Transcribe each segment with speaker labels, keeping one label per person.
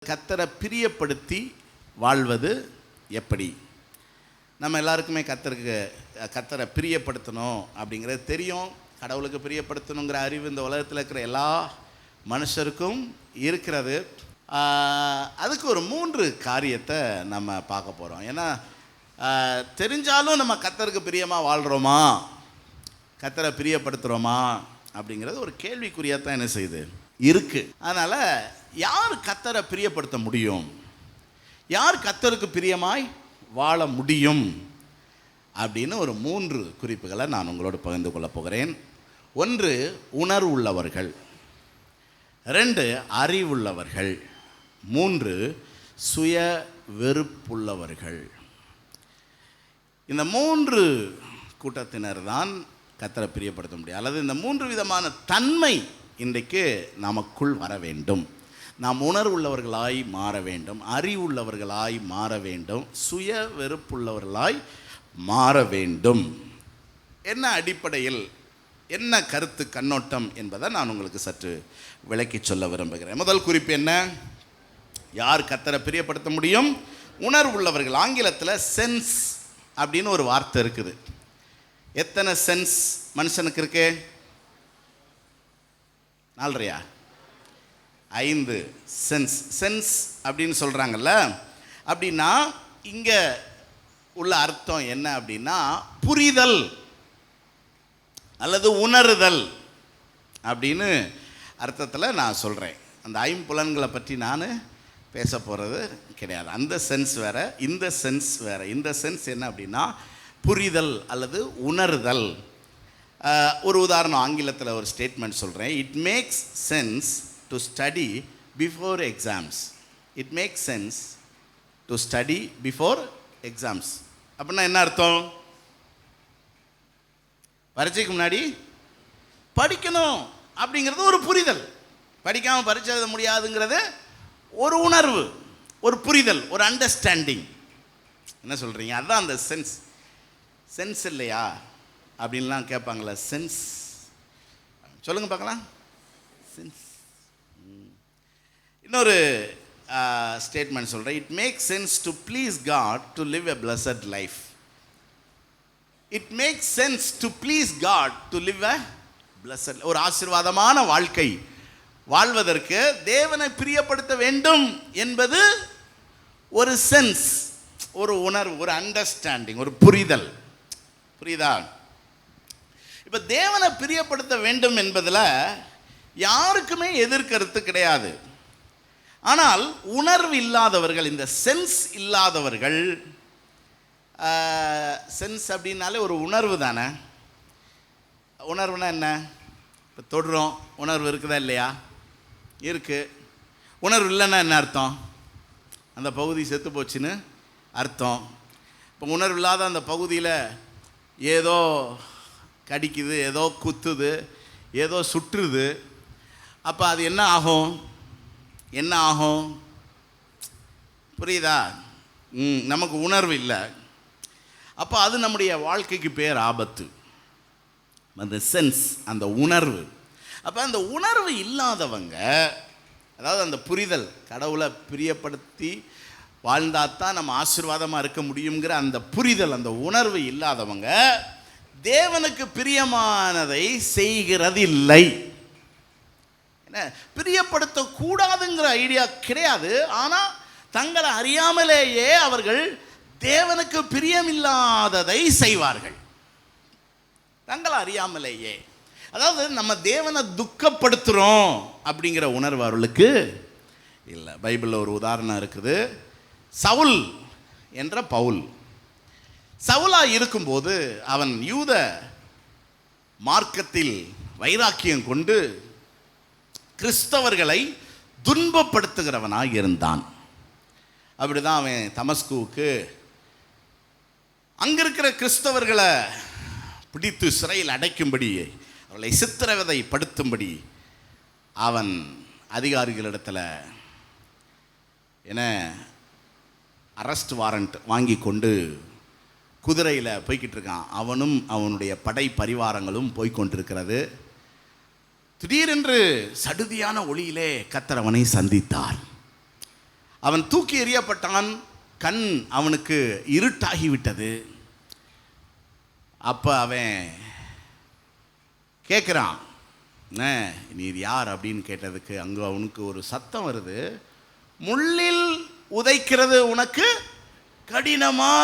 Speaker 1: கர்த்தரை பிரியப்படுத்தி வாழ்வது எப்படி? நம்ம எல்லாருக்குமே கர்த்தரை பிரியப்படுத்தணும் அப்படிங்கிறது தெரியும். கடவுளுக்கு பிரியப்படுத்தணுங்கிற அறிவு இந்த உலகத்தில் இருக்கிற எல்லா மனுஷருக்கும் இருக்கிறது. அதுக்கு ஒரு 3 காரியத்தை நம்ம பார்க்க போகிறோம். ஏன்னா தெரிஞ்சாலும் நம்ம கர்த்தருக்கு பிரியமாக வாழ்கிறோமா, கர்த்தரை பிரியப்படுத்துகிறோமா அப்படிங்கிறது ஒரு கேள்விக்குறியாக தான் என்ன செய்யுது இருக்குது. அதனால் யார் கர்த்தரை பிரியப்படுத்த முடியும், யார் கர்த்தருக்கு பிரியமாய் வாழ முடியும் அப்படின்னு ஒரு 3 குறிப்புகளை நான் உங்களோடு பகிர்ந்து கொள்ள போகிறேன். 1, உணர்வுள்ளவர்கள். 2, அறிவுள்ளவர்கள். 3, சுய வெறுப்புள்ளவர்கள். இந்த 3 கூட்டத்தினர் தான் கர்த்தரை பிரியப்படுத்த முடியும். அல்லது இந்த 3 விதமான தன்மை இன்றைக்கு நமக்குள் வர வேண்டும். நாம் உணர்வுள்ளவர்களாய் மாற வேண்டும், அறிவுள்ளவர்களாய் மாற வேண்டும், சுய வெறுப்புள்ளவர்களாய் மாற வேண்டும். என்ன அடிப்படையில், என்ன கருத்து கண்ணோட்டம் என்பதை நான் உங்களுக்கு சற்று விளக்கி சொல்ல விரும்புகிறேன். முதல் குறிப்பு என்ன? யார் கர்த்தரை பிரியப்படுத்த முடியும்? உணர்வுள்ளவர்கள். ஆங்கிலத்தில் சென்ஸ் அப்படின்னு ஒரு வார்த்தை இருக்குது. எத்தனை சென்ஸ் மனுஷனுக்கு இருக்கு? 4 5 சென்ஸ். சென்ஸ் அப்படின்னு சொல்கிறாங்கல்ல, அப்படின்னா இங்கே உள்ள அர்த்தம் என்ன அப்படின்னா புரிதல் அல்லது உணருதல் அப்படின்னு அர்த்தத்தில் நான் சொல்கிறேன். அந்த 5 புலன்களை பற்றி நான் பேச போகிறது கிடையாது. அந்த சென்ஸ் வேறு, இந்த சென்ஸ் வேறு. இந்த சென்ஸ் என்ன அப்படின்னா புரிதல் அல்லது உணருதல். ஒரு உதாரணம், ஆங்கிலத்தில் ஒரு ஸ்டேட்மெண்ட் சொல்கிறேன். It makes sense to study before exams. It makes sense to study before exams அப்படின்னா என்ன அர்த்தம்? பரீட்சைக்கு முன்னாடி படிக்கணும் அப்படிங்கிறது ஒரு புரிதல். படிக்காமல் பரீட்சை எழுத முடியாதுங்கிறது ஒரு உணர்வு, ஒரு புரிதல், ஒரு அண்டர்ஸ்டாண்டிங். என்ன சொல்கிறீங்க? அதுதான் அந்த சென்ஸ். சென்ஸ் இல்லையா அப்படின்லாம் கேட்பாங்களே, சென்ஸ் சொல்லுங்கள் பார்க்கலாம். சென்ஸ். இன்னொரு ஸ்டேட்மெண்ட் சொல்கிறேன். It makes sense to please God to live a blessed life. It makes sense to please God to live a blessed, ஒரு ஆசீர்வாதமான வாழ்க்கை வாழ்வதற்கு தேவனை பிரியப்படுத்த வேண்டும் என்பது ஒரு சென்ஸ், ஒரு உணர்வு, ஒரு அண்டர்ஸ்டாண்டிங், ஒரு புரிதல். புரியுதா? இப்போ தேவனை பிரியப்படுத்த வேண்டும் என்பதில் யாருக்குமே எதிர்கருத்து கிடையாது. ஆனால் உணர்வு இல்லாதவர்கள், இந்த சென்ஸ் இல்லாதவர்கள், சென்ஸ் அப்படின்னாலே ஒரு உணர்வு தானே. உணர்வுனா என்ன? இப்போ தொடுறோம், உணர்வு இருக்குதா இல்லையா? இருக்குது. உணர்வு இல்லைன்னா என்ன அர்த்தம்? அந்த பகுதி செத்து போச்சுன்னு அர்த்தம். இப்போ உணர்வு இல்லாத அந்த பகுதியில் ஏதோ கடிக்குது, ஏதோ குத்துது, ஏதோ சுற்றுது. அப்போ அது என்ன ஆகும்? என்ன ஆகும்? புரியுதா? நமக்கு உணர்வு இல்லை. அப்போ அது நம்முடைய வாழ்க்கைக்கு பேர் ஆபத்து. அந்த சென்ஸ், அந்த உணர்வு. அப்போ அந்த உணர்வு இல்லாதவங்க, அதாவது அந்த புரிதல், கடவுளை பிரியப்படுத்தி வாழ்ந்தாத்தான் நம்ம ஆசீர்வாதமாக இருக்க முடியுங்கிற அந்த புரிதல், அந்த உணர்வு இல்லாதவங்க தேவனுக்கு பிரியமானதை செய்கிறது இல்லை. என்ன, பிரியப்படுத்தக்கூடாதுங்கிற ஐடியா கிடையாது. ஆனால் தங்களை அறியாமலேயே அவர்கள் தேவனுக்கு பிரியமில்லாததை செய்வார்கள். தங்களை அறியாமலேயே. அதாவது நம்ம தேவனை துக்கப்படுத்துகிறோம் அப்படிங்கிற உணர்வு அவர்களுக்கு இல்லை. பைபிளில் ஒரு உதாரணம் இருக்குது. சவுல் என்ற பவுல். சவுலாக இருக்கும்போது அவன் யூத மார்க்கத்தில் வைராக்கியம் கொண்டு கிறிஸ்தவர்களை துன்பப்படுத்துகிறவனாக இருந்தான். அப்படி தான் அவன் தமஸ்குவுக்கு அங்கே இருக்கிற கிறிஸ்தவர்களை பிடித்து சிறையில் அடைக்கும்படி, அவர்களை சித்திரவதைப்படுத்தும்படி அவன் அதிகாரிகளிடத்தில் அரெஸ்ட் வாரண்ட் வாங்கி கொண்டு குதிரையில் போய்கிட்டு இருக்கான். அவனும் அவனுடைய படை பரிவாரங்களும் போய்கொண்டிருக்கிறது. திடீரென்று சடுதியான ஒளியிலே கர்த்தர் அவனை சந்தித்தார். அவன் தூக்கி எறியப்பட்டான். கண் அவனுக்கு இருட்டாகிவிட்டது. அப்போ அவன் கேட்குறான், நீர் யார் அப்படின்னு கேட்டதுக்கு அங்கே அவனுக்கு ஒரு சத்தம் வருது, முள்ளில் உதைக்கிறது உனக்கு கடினமா?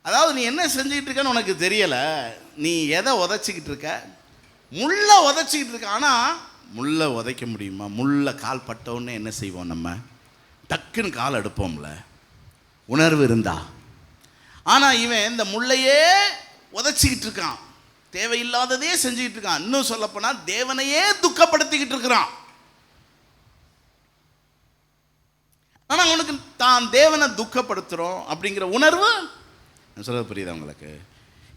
Speaker 1: அதாவது நீ என்ன செஞ்சுக்கிட்டு இருக்கன்னு உனக்கு தெரியலை, நீ எதை உதைச்சிக்கிட்டு இருக்க? முள்ளை உதைச்சிக்கிட்டு இருக்க. ஆனால் முள்ளை உதைக்க முடியுமா? முள்ளை கால் பட்டவுடனே என்ன செய்வோம்? நம்ம டக்குன்னு கால் எடுப்போம்ல, உணர்வு இருந்தா. ஆனால் இவன் இந்த முள்ளையே உதைச்சிக்கிட்டு இருக்கான், தேவையில்லாததே செஞ்சுக்கிட்டு இருக்கான். இன்னும் சொல்லப்போனால் தேவனையே துக்கப்படுத்திக்கிட்டு இருக்கிறான். ஆனால் அவனுக்கு தான் தேவனை துக்கப்படுத்துகிறோம் அப்படிங்கிற உணர்வு சொல்ல புரியுதா உங்களுக்கு?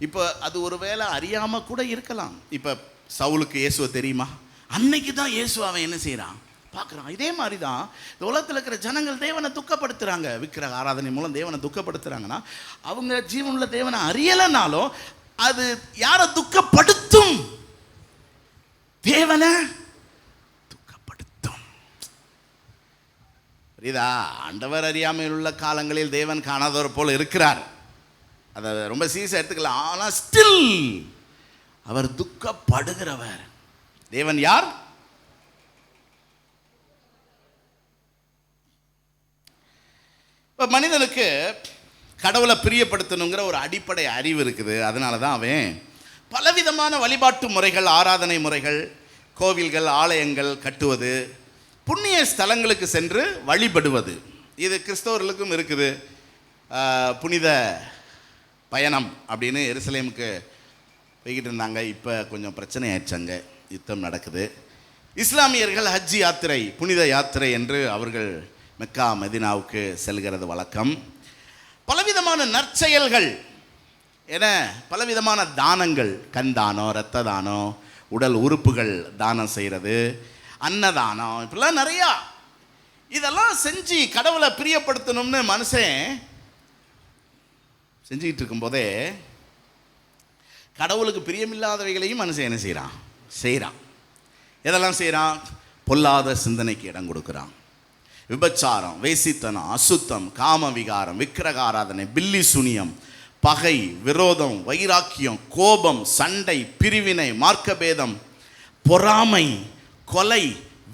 Speaker 1: இப்போ அது ஒரு வேளை அறியாமல் கூட இருக்கலாம். இப்போ சவுலுக்கு இயேசுவை தெரியுமா? அன்னைக்கு தான் இயேசு அவன் என்ன செய்கிறான் பார்க்குறான். இதே மாதிரி தான் இந்த உலகத்தில் இருக்கிற ஜனங்கள் தேவனை துக்கப்படுத்துகிறாங்க. விக்கிரக ஆராதனை மூலம் தேவனை துக்கப்படுத்துகிறாங்கன்னா அவங்க ஜீவனுள்ள தேவனை அறியலைனாலும் அது யாரை துக்கப்படுத்தும்? தேவனை துக்கப்படுத்தும். புரியுதா? ஆண்டவர் அறியாமையில் உள்ள காலங்களில் தேவன் காணாதவர் போல் இருக்கிறார். அதை ரொம்ப சீரியஸாக எடுத்துக்கலாம். ஆனால் ஸ்டில் அவர் துக்கப்படுகிறவர். தேவன் யார்? இப்போ மனிதனுக்கு கடவுளை பிரியப்படுத்தணுங்கிற ஒரு அடிப்படை அறிவு இருக்குது. அதனால தான் அவன் பலவிதமான வழிபாட்டு முறைகள், ஆராதனை முறைகள், கோவில்கள், ஆலயங்கள் கட்டுவது, புண்ணிய ஸ்தலங்களுக்கு சென்று வழிபடுவது. இது கிறிஸ்தவர்களுக்கும் இருக்குது. புனித பயணம் அப்படின்னு எருசலேமுக்கு போய்கிட்டு இருந்தாங்க. இப்போ கொஞ்சம் பிரச்சனை ஆயிடுச்சாங்க, யுத்தம் நடக்குது. இஸ்லாமியர்கள் ஹஜ் யாத்திரை, புனித யாத்திரை என்று அவர்கள் மெக்கா மதினாவுக்கு செல்கிறது வழக்கம். பலவிதமான நற்செயல்கள் என பலவிதமான தானங்கள், கண் தானம், இரத்த தானம், உடல் உறுப்புகள் தானம் செய்கிறது, அன்னதானம், இப்படிலாம் நிறையா. இதெல்லாம் செஞ்சு கடவுளை பிரியப்படுத்தணும்னு மனுஷன் செஞ்சுக்கிட்டு இருக்கும்போதே கடவுளுக்கு பிரியமில்லாதவைகளையும் மனுஷன் என்ன செய்கிறான். எதெல்லாம் செய்கிறான்? பொல்லாத சிந்தனைக்கு இடம் கொடுக்குறான். விபச்சாரம், வேசித்தனம், அசுத்தம், காம விகாரம், விக்கிரக ஆராதனை, பில்லி சுனியம், பகை, விரோதம், வைராக்கியம், கோபம், சண்டை, பிரிவினை, மார்க்கபேதம், பொறாமை, கொலை,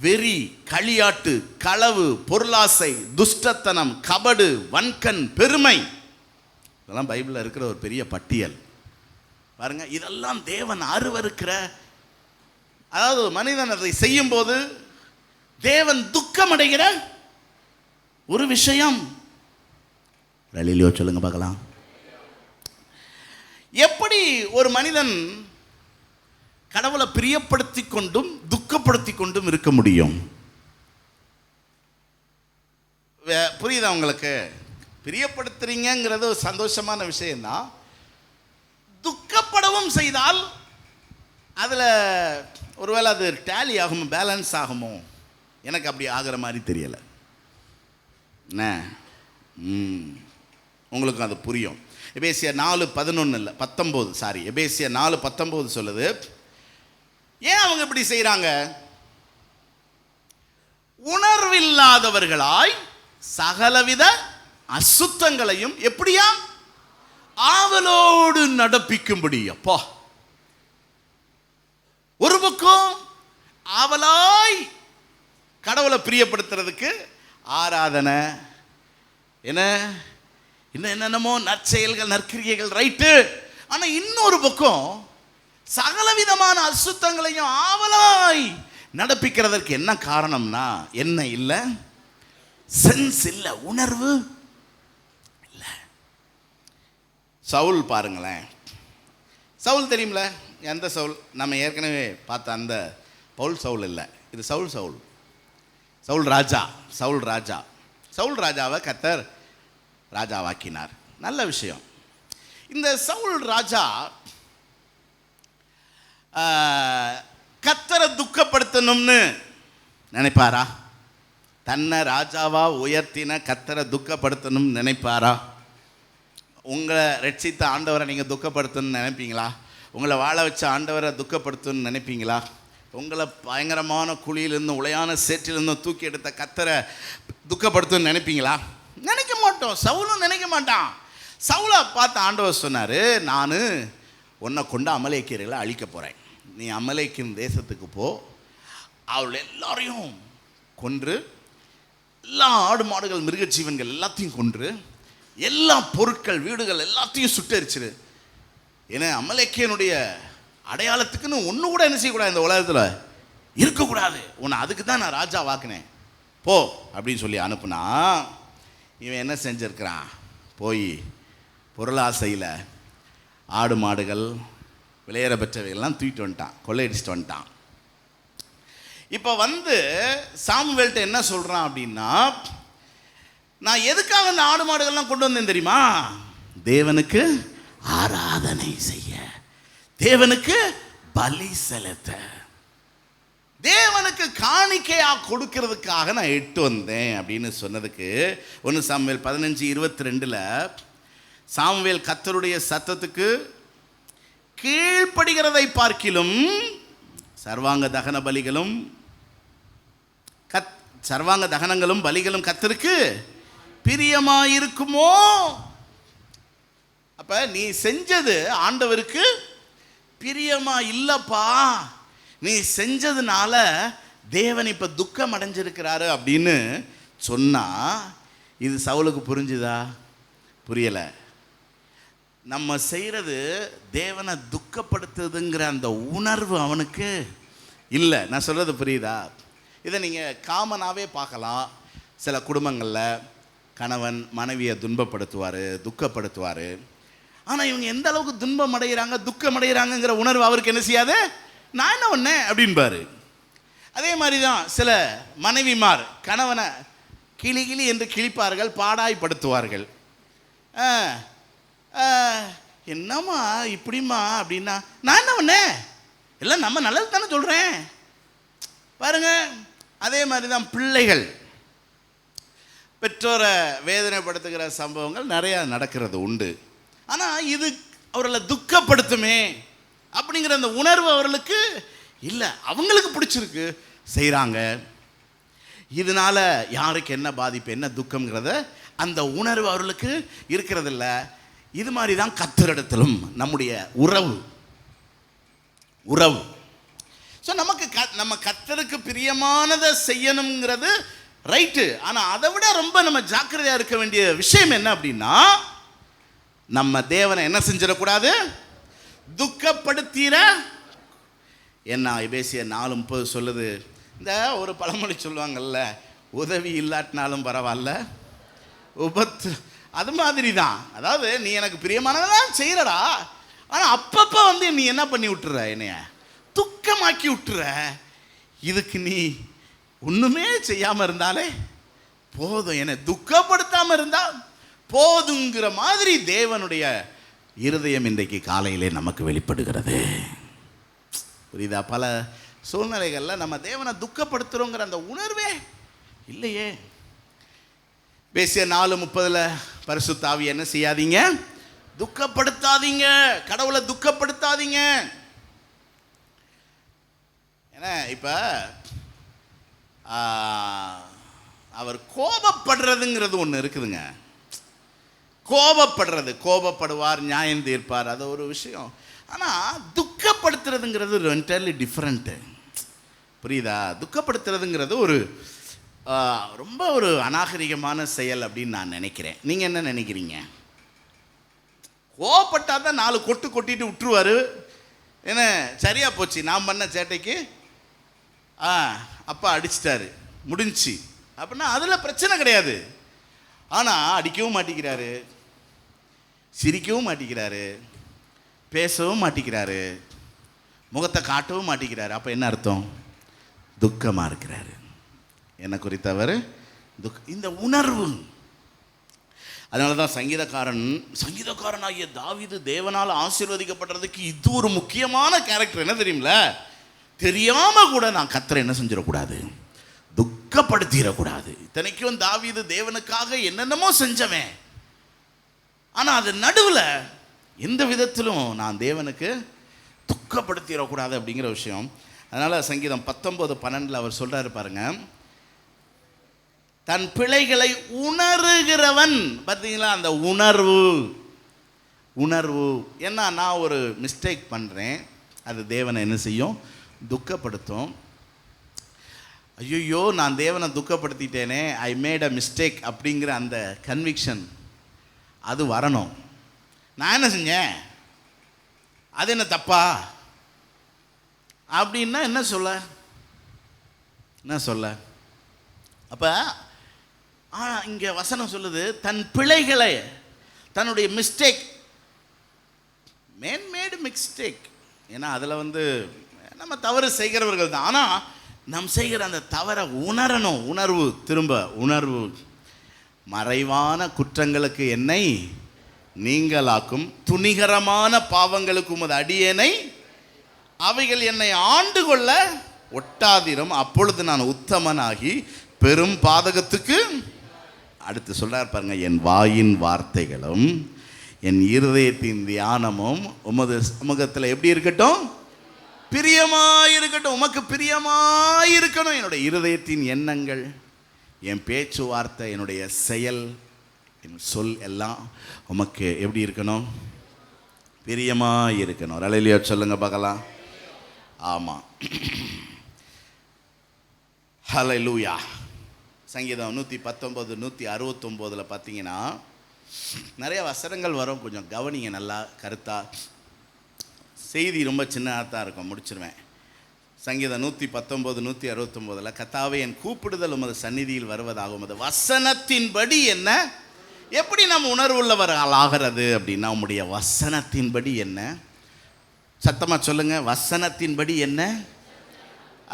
Speaker 1: வெறி, களியாட்டு, களவு, பொருளாசை, துஷ்டத்தனம், கபடு, வன்கண், பெருமை. இதெல்லாம் பைபிளில் இருக்கிற ஒரு பெரிய பட்டியல் பாருங்க. இதெல்லாம் தேவன் அருவருக்கிற, அதாவது மனிதன் அதை செய்யும் போது தேவன் துக்கம் அடைகிற ஒரு விஷயம். ரலிலியோ சொல்லுங்க பார்க்கலாம். எப்படி ஒரு மனிதன் கடவுளை பிரியப்படுத்தி கொண்டும் துக்கப்படுத்தி கொண்டும் இருக்க முடியும்? புரியுதா உங்களுக்கு? பிரியப்படுத்துறீங்கிறது ஒரு சந்தோஷமான விஷயம்தான். துக்கப்படவும் செய்தால் அதில் ஒருவேளை அது டேலி ஆகுமோ, பேலன்ஸ் ஆகுமோ? எனக்கு அப்படி ஆகிற மாதிரி தெரியலை. என்ன உங்களுக்கும் அது புரியும். எபேசியர் 4:11 இல்லை 19, சாரி, எபேசியர் 4:19 சொல்லுது. ஏன் அவங்க இப்படி செய்கிறாங்க? உணர்வில்லாதவர்களாய் சகலவித அசுத்தங்களையும் எப்படியா ஆவலோடு நடப்பிக்கும்படி. அப்பா, ஒரு பக்கம் ஆவலாய் கடவுளை பிரியப்படுத்துறதுக்கு ஆராதனை, என்னென்னமோ நற்செயல்கள், நற்கிரியைகள், ரைட்டு. ஆனால் இன்னொரு பக்கம் சகலவிதமான அசுத்தங்களையும் ஆவலாய் நடப்பிக்கிறதற்கு என்ன காரணம்னா என்ன இல்லை? சென்ஸ் இல்லை, உணர்வு இல்லை. சவுல் பாருங்களேன். சவுல் தெரியுமில்ல? எந்த சவுல்? நம்ம ஏற்கனவே பார்த்த அந்த பவுல் சவுல் இல்லை, இது சவுல் ராஜா. சவுல் ராஜாவை கர்த்தர் ராஜாவாக்கினார். நல்ல விஷயம். இந்த சவுல் ராஜா கர்த்தரை துக்கப்படுத்தணும்னு நினைப்பாரா? தன்னை ராஜாவா உயர்த்தின கர்த்தரை துக்கப்படுத்தணும்னு நினைப்பாரா? உங்களை ரட்சித்த ஆண்டவரை நீங்கள் துக்கப்படுத்தணும்னு நினைப்பீங்களா? உங்களை வாழ வச்ச ஆண்டவரை துக்கப்படுத்தணும்னு நினைப்பீங்களா? உங்களை பயங்கரமான குழியிலிருந்து உளையான சேற்றிலிருந்து தூக்கி எடுத்த கத்தரை துக்கப்படுத்துன்னு நினைப்பீங்களா? நினைக்க மாட்டோம். சவுலும் நினைக்க மாட்டான். சவுலை பார்த்து ஆண்டவர் சொன்னார், நான் உன்னை கொண்டு அமலேக்கியர்களை அழிக்க போகிறேன். நீ அமலேக்கின் தேசத்துக்கு போ, அவள் எல்லாரையும் கொன்று, எல்லா ஆடு மாடுகள் மிருகஜீவன்கள் எல்லாத்தையும் கொன்று, எல்லா பொருட்கள் வீடுகள் எல்லாத்தையும் சுட்டரிச்சிரு. ஏன்னா அமலேக்கியனுடைய அடையாளத்துக்குன்னு ஒன்று கூட என்ன செய்யக்கூடாது, இந்த உலகத்தில் இருக்கக்கூடாது. உன்னை அதுக்கு தான் நான் ராஜா வாக்குனேன், போ அப்படின்னு சொல்லி அனுப்புனா, இவன் என்ன செஞ்சிருக்கிறான்? போய் பொருளாசையில் ஆடு மாடுகள் விளையாட பெற்றவைகள்லாம் தூக்கிட்டு வந்துட்டான், கொள்ளையடிச்சிட்டு வந்துட்டான். இப்போ சாமுவேல்கிட்ட என்ன சொல்கிறான் அப்படின்னா, நான் எதுக்காக இந்த ஆடு மாடுகள்லாம் கொண்டு வந்தேன் தெரியுமா? தேவனுக்கு ஆராதனை செய்ய, தேவனுக்கு பலி செலுத்த, தேவனுக்கு காணிக்கையா கொடுக்கிறதுக்காக நான் இட்டு வந்தேன் அப்படின்னு சொன்னதுக்கு 1 சாமுவேல் 15:22 சாமுவேல் கர்த்தருடைய சத்தத்துக்கு கீழ்ப்படுகிறதை பார்க்கிலும் சர்வாங்க தகன பலிகளும் சர்வாங்க தகனங்களும் பலிகளும் கர்த்தருக்கு பிரியமாயிருக்குமோ? அப்ப நீ செஞ்சது ஆண்டவருக்கு பிரியமா இல்லப்பா, நீ செஞ்சதுனால தேவன் இப்ப துக்கம் அடைஞ்சிருக்கிறாரு அப்படின்னு சொன்னா, இது சவுலுக்கு புரிஞ்சுதா? புரியல. நம்ம செய்கிறது தேவனை துக்கப்படுத்துதுங்கிற அந்த உணர்வு அவனுக்கு இல்லை. நான் சொல்கிறது புரியுதா? இதை நீங்கள் காமனாகவே பார்க்கலாம். சில குடும்பங்களில் கணவன் மனைவியை துன்பப்படுத்துவார், துக்கப்படுத்துவார். ஆனால் இவங்க எந்த அளவுக்கு துன்பம் அடைகிறாங்க, துக்கம் அடைகிறாங்கங்கிற உணர்வு அவருக்கு என்ன செய்யாது? நான் என்ன பண்ணேன் அப்படின்பாரு. அதே மாதிரி தான் சில மனைவிமார் கணவனை கிளி கிளி என்று கிழிப்பார்கள், பாடாய்படுத்துவார்கள். என்னம்மா இப்படிம்மா அப்படின்னா, நான் என்ன பண்ணேன்? எல்லாம் நம்ம நல்லது தானே சொல்கிறேன் பாருங்க. அதே மாதிரி தான் பிள்ளைகள் பெற்றோரை வேதனைப்படுத்துகிற சம்பவங்கள் நிறையா நடக்கிறது உண்டு. ஆனால் இது அவர்களை துக்கப்படுத்துமே அப்படிங்கிற அந்த உணர்வு அவர்களுக்கு இல்லை. அவங்களுக்கு பிடிச்சிருக்கு, செய்கிறாங்க. இதனால் யாருக்கு என்ன பாதிப்பு, என்ன துக்கம்ங்கிறத அந்த உணர்வு அவர்களுக்கு இருக்கிறதில்ல. இது மாதிரி தான் கர்த்தரிடத்திலும் நம்முடைய உறவு. ஸோ நம்ம கர்த்தருக்கு பிரியமானதை செய்யணுங்கிறது ரைட்டு. ஆனால் அதை விட ரொம்ப நம்ம ஜாக்கிரதையாக இருக்க வேண்டிய விஷயம் என்ன அப்படின்னா, நம்ம தேவனை என்ன செஞ்சிடக்கூடாது? துக்கப்படுத்திற. என்ன எபேசியர் 4:30 சொல்லுது, இந்த ஒரு பழமொழி சொல்லுவாங்கல்ல, உதவி இல்லாட்டினாலும் பரவாயில்ல உபத்து. அது மாதிரி தான். அதாவது நீ எனக்கு பிரியமானதான் செய்கிறடா, ஆனால் அப்பப்போ நீ என்ன பண்ணி விட்டுற, என்னைய துக்கமாக்கி விட்டுற. இதுக்கு நீ ஒன்றுமே செய்யாமல் இருந்தாலே போதும், என்னை துக்கப்படுத்தாமல் இருந்தால் போதுங்கிற மாதிரி தேவனுடைய இருதயம் இன்றைக்கு காலையிலே நமக்கு வெளிப்படுகிறது. புரியுதா? பல சூழ்நிலைகளில் நம்ம தேவனை துக்கப்படுத்துகிறோங்கிற அந்த உணர்வே இல்லையே. எபேசியர் 4:30 பரிசுத்த ஆவியை என்ன செய்யாதீங்க? துக்கப்படுத்தாதீங்க. கடவுளை துக்கப்படுத்தாதீங்க. ஏன்னா இப்போ அவர் கோபப்படுறதுங்கிறது ஒன்று இருக்குதுங்க. கோபப்படுவார், நியாயம் தீர்ப்பார், அது ஒரு விஷயம். ஆனால் துக்கப்படுத்துறதுங்கிறது என்டையர்லி டிஃப்ரெண்ட்டு. புரியுதா? துக்கப்படுத்துறதுங்கிறது ஒரு ரொம்ப ஒரு அநாகரிகமான செயல் அப்படின்னு நான் நினைக்கிறேன். நீங்கள் என்ன நினைக்கிறீங்க? கோபப்பட்டால் தான் 4 கொட்டு கொட்டிட்டு விட்டுருவார். என்ன சரியா போச்சு, நான் பண்ண சேட்டைக்கு அப்பா அடிச்சிட்டாரு, முடிஞ்சு அப்படின்னா அதில் பிரச்சனை கிடையாது. ஆனால் அடிக்கவும் மாட்டேங்கிறாரு, சிரிக்கவும் மாட்டேங்கிறாரு, பேசவும் மாட்டேங்கிறாரு, முகத்தை காட்டவும் மாட்டேங்கிறாரு. அப்போ என்ன அர்த்தம்? துக்கமாக இருக்கிறாரு. என்ன குறித்தவர் இந்த உணர்வு. அதனால தான் சங்கீதக்காரனாகிய தாவீது தேவனால் ஆசீர்வதிக்கப்படுறதுக்கு இது ஒரு முக்கியமான கேரக்டர். என்ன தெரியுமில? தெரியாமல் கூட நான் கர்த்தரை என்ன செஞ்சிடக்கூடாது? துக்கப்படுத்திடக்கூடாது. இத்தனைக்கும் தாவீது தேவனுக்காக என்னென்னமோ செஞ்சவன். ஆனால் அது நடுவில் எந்த விதத்திலும் நான் தேவனுக்கு துக்கப்படுத்திடக்கூடாது அப்படிங்கிற விஷயம். அதனால் சங்கீதம் 19:12 அவர் சொல்கிறாரு பாருங்க, தன் பிழைகளை உணர்கிறவன். பார்த்தீங்களா, அந்த உணர்வு. ஏன்னா நான் ஒரு மிஸ்டேக் பண்ணுறேன், அது தேவனை என்ன செய்யும்? துக்கப்படுத்தும். ஐயோ நான் தேவனை துக்கப்படுத்திட்டேனே, ஐ மேட் அ மிஸ்டேக் அப்படிங்கிற அந்த கன்விக்ஷன் அது வரணும். நான் என்ன செஞ்சேன், அது என்ன தப்பா அப்படின்னா என்ன சொல்ல? அப்போ இங்கே வசனம் சொல்லுது, தன் பிழைகளை, தன்னுடைய மிஸ்டேக், மேடு மிஸ்டேக். ஏன்னா அதில் நம்ம தவறு செய்கிறவர்கள் தான். ஆனால் நாம் செய்கிற அந்த தவறை உணரணும். உணர்வு. மறைவான குற்றங்களுக்கு என்னை நீங்களாக்கும், துணிகரமான பாவங்களுக்கு உமது அடியேனை அவைகள் என்னை ஆண்டு கொள்ள ஒட்டாதிரும், அப்பொழுது நான் உத்தமனாகி பெரும் பாதகத்துக்கு. அடுத்து சொல்றார் பாருங்க, என் வாயின் வார்த்தைகளும் என் இருதயத்தின் தியானமும் உமது சமூகத்தில் எப்படி இருக்கட்டும்? பிரியமாயிருக்கட்டும். உமக்கு பிரியமாயிருக்கணும். என்னுடைய இருதயத்தின் எண்ணங்கள், என் பேச்சுவார்த்தை, என்னுடைய செயல், என் சொல் எல்லாம் உமக்கு எப்படி இருக்கணும்? பிரியமாயிருக்கணும். அல்லேலூயா சொல்லுங்க பார்க்கலாம். ஆமாம், ஹல்லேலூயா. சங்கீதம் 119, 169 பார்த்தீங்கன்னா நிறைய வசனங்கள் வரும். கொஞ்சம் கவனிங்க நல்லா, கருத்தா. செய்தி ரொம்ப சின்னதாக தான் இருக்கும், முடிச்சிருவேன். சங்கீதம் 119, 169 கர்த்தாவே என் கூப்பிடுதல் உமது சந்நிதியில் வருவதாகும், உமது வசனத்தின்படி என்ன. எப்படி நம்ம உணர்வுள்ளவர்கள் ஆகிறது அப்படின்னா, உம்முடைய வசனத்தின்படி என்ன. சத்தமாக சொல்லுங்க, வசனத்தின்படி என்ன.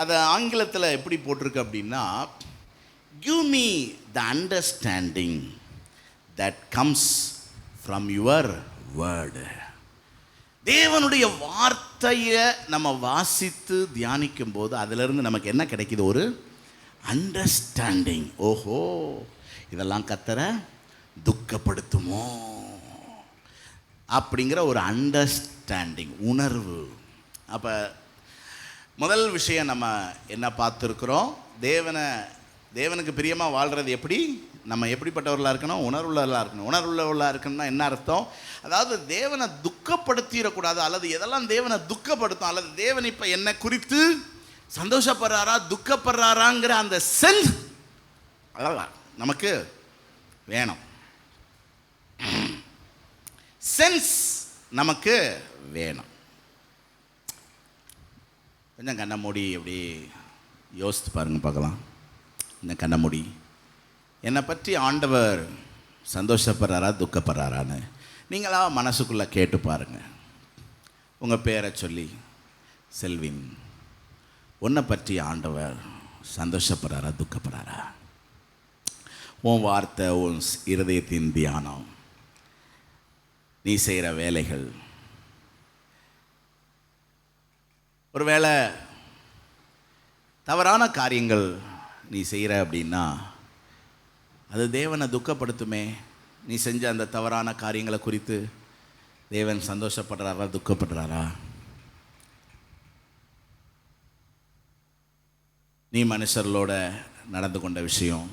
Speaker 1: அது ஆங்கிலத்தில் எப்படி போட்டிருக்கு அப்படின்னா, give me the understanding that comes from your word. தேவனுடைய வார்த்தையை நம்ம வாசித்து தியானிக்கும் போது அதிலிருந்து நமக்கு என்ன கிடைக்குது? ஒரு அண்டர்ஸ்டாண்டிங். ஓஹோ, இதெல்லாம் கர்த்தரை துக்கப்படுத்துமோ அப்படிங்கிற ஒரு அண்டர்ஸ்டாண்டிங், உணர்வு. அப்போ முதல் விஷயம் நம்ம என்ன பார்த்துருக்குறோம்? தேவனுக்கு பிரியமாக வாழ்கிறது எப்படி? நம்ம எப்படிப்பட்டவர்களாக இருக்கணும்? உணர்வுள்ளவர்களாக இருக்கணும். உணர்வுள்ளவர்களாக இருக்கணும்னா என்ன அர்த்தம்? அதாவது தேவனை துக்கப்படுத்திடக்கூடாது, அல்லது எதெல்லாம் தேவனை துக்கப்படுத்தும், அல்லது தேவன் இப்போ என்ன குறித்து சந்தோஷப்படுறாரா துக்கப்படுறாராங்கிற அந்த சென்ஸ் அதெல்லாம் நமக்கு வேணும். சென்ஸ் நமக்கு வேணும். கொஞ்சம் கண்ண மூடி எப்படி யோசித்து பாருங்க பார்க்கலாம். இந்த கண்ண மூடி, என்னை பற்றி ஆண்டவர் சந்தோஷப்படுறாரா துக்கப்படுறாரான்னு நீங்களா மனசுக்குள்ளே கேட்டு பாருங்கள். உங்கள் பேரை சொல்லி, செல்வின், உன்னை பற்றி ஆண்டவர் சந்தோஷப்படுறாரா துக்கப்படுறாரா? உன் வார்த்தை, உன் இருதயத்தின் தியானம், நீ செய்கிற வேலைகள், ஒருவேளை தவறான காரியங்கள் நீ செய்கிற அப்படின்னா அது தேவனை துக்கப்படுத்துமே. நீ செஞ்ச அந்த தவறான காரியங்களை குறித்து தேவன் சந்தோஷப்படுறாரா துக்கப்படுறாரா? நீ மனுஷர்களோட நடந்து கொண்ட விஷயம்,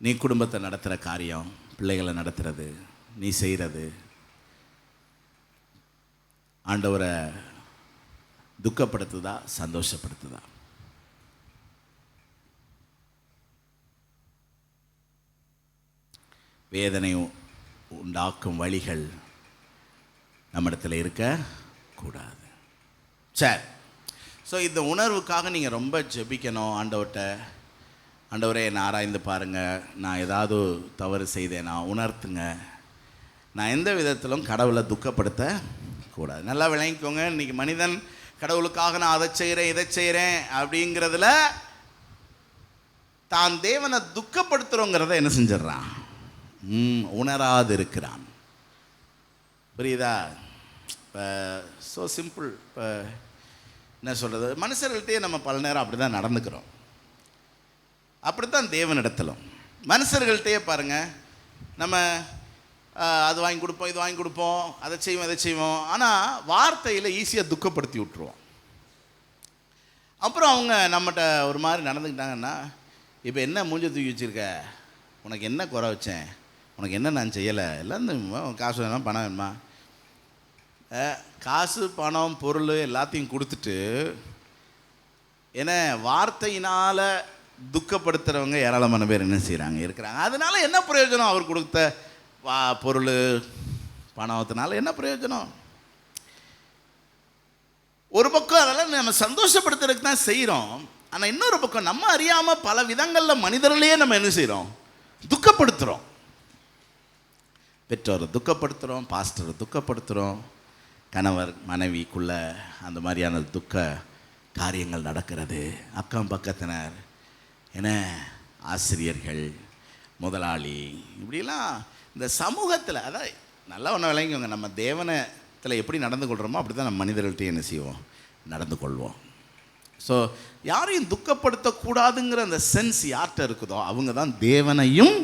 Speaker 1: நீ குடும்பத்தை நடத்துகிற காரியம், பிள்ளைகளை நடத்துறது, நீ செய்கிறது ஆண்டவரை துக்கப்படுத்துதா சந்தோஷப்படுத்துதா? வேதனை உண்டாக்கும் வழிகள் நம்மிடத்தில் இருக்கக்கூடாது. சரி, ஸோ இந்த உணர்வுக்காக நீங்கள் ரொம்ப ஜெபிக்கணும் ஆண்டவர்கிட்ட. ஆண்டவரே, என்னை ஆராய்ந்து பாருங்கள், நான் ஏதாவது தவறு செய்தேனா உணர்த்துங்க, நான் எந்த விதத்திலும் கடவுளை துக்கப்படுத்தக்கூடாது. நல்லா விளங்கிக்கோங்க. இன்றைக்கி மனிதன் கடவுளுக்காக நான் அதை செய்கிறேன் இதை செய்கிறேன் அப்படிங்கிறதுல தான் தேவனை துக்கப்படுத்துகிறோங்கிறத என்ன செஞ்சிடறான்? உணராது இருக்கிறான். புரியுதா? இப்போ ஸோ சிம்பிள். இப்போ என்ன சொல்கிறது, மனுஷர்கள்ட்டே நம்ம பல நேரம் அப்படி தான் நடந்துக்கிறோம். அப்படித்தான் தேவனிடத்திலும் மனுஷர்கள்ட்டே பாருங்கள், நம்ம அது வாங்கி கொடுப்போம், இது வாங்கி கொடுப்போம், அதை செய்வோம், இதை செய்வோம். ஆனால் வார்த்தையில் ஈஸியாக துக்கப்படுத்தி விட்டுருவோம். அப்புறம் அவங்க நம்மகிட்ட ஒரு மாதிரி நடந்துக்கிட்டாங்கன்னா, இப்போ என்ன மூஞ்ச தூக்கி வச்சுருக்க, உனக்கு என்ன குறை வச்சேன், உனக்கு என்ன நான் செய்யலை, எல்லாம் இந்த காசு வேணுமா பணம் வேணுமா, காசு பணம் பொருள் எல்லாத்தையும் கொடுத்துட்டு ஏன்னா வார்த்தையினால் துக்கப்படுத்துகிறவங்க ஏராளமான பேர் என்ன செய்கிறாங்க இருக்கிறாங்க. அதனால என்ன பிரயோஜனம், அவர் கொடுத்த பொருள் பணத்தினால என்ன பிரயோஜனம்? ஒரு பக்கம் அதெல்லாம் நம்ம சந்தோஷப்படுத்துறதுக்கு தான் செய்கிறோம். ஆனால் இன்னொரு பக்கம் நம்ம அறியாமல் பல விதங்களில் மனிதர்களையே நம்ம என்ன செய்கிறோம், துக்கப்படுத்துகிறோம். பெற்றோரை துக்கப்படுத்துகிறோம், பாஸ்டரை துக்கப்படுத்துகிறோம், கணவர் மனைவிக்குள்ள அந்த மாதிரியான துக்க காரியங்கள் நடக்கிறது. அக்கம் பக்கத்தினர் என்ன ஆசிரியர்கள் முதலாளி இப்படிலாம் இந்த சமூகத்தில், அதான் நல்லா ஒன்று விளங்கிக்கோங்க, நம்ம தேவனத்தில் எப்படி நடந்து கொள்கிறோமோ அப்படி தான் நம்ம மனிதர்கள்ட்டையும் என்ன செய்வோம், நடந்து கொள்வோம். ஸோ யாரையும் துக்கப்படுத்தக்கூடாதுங்கிற அந்த சென்ஸ் யார்கிட்ட இருக்குதோ அவங்க தான் தேவனையும்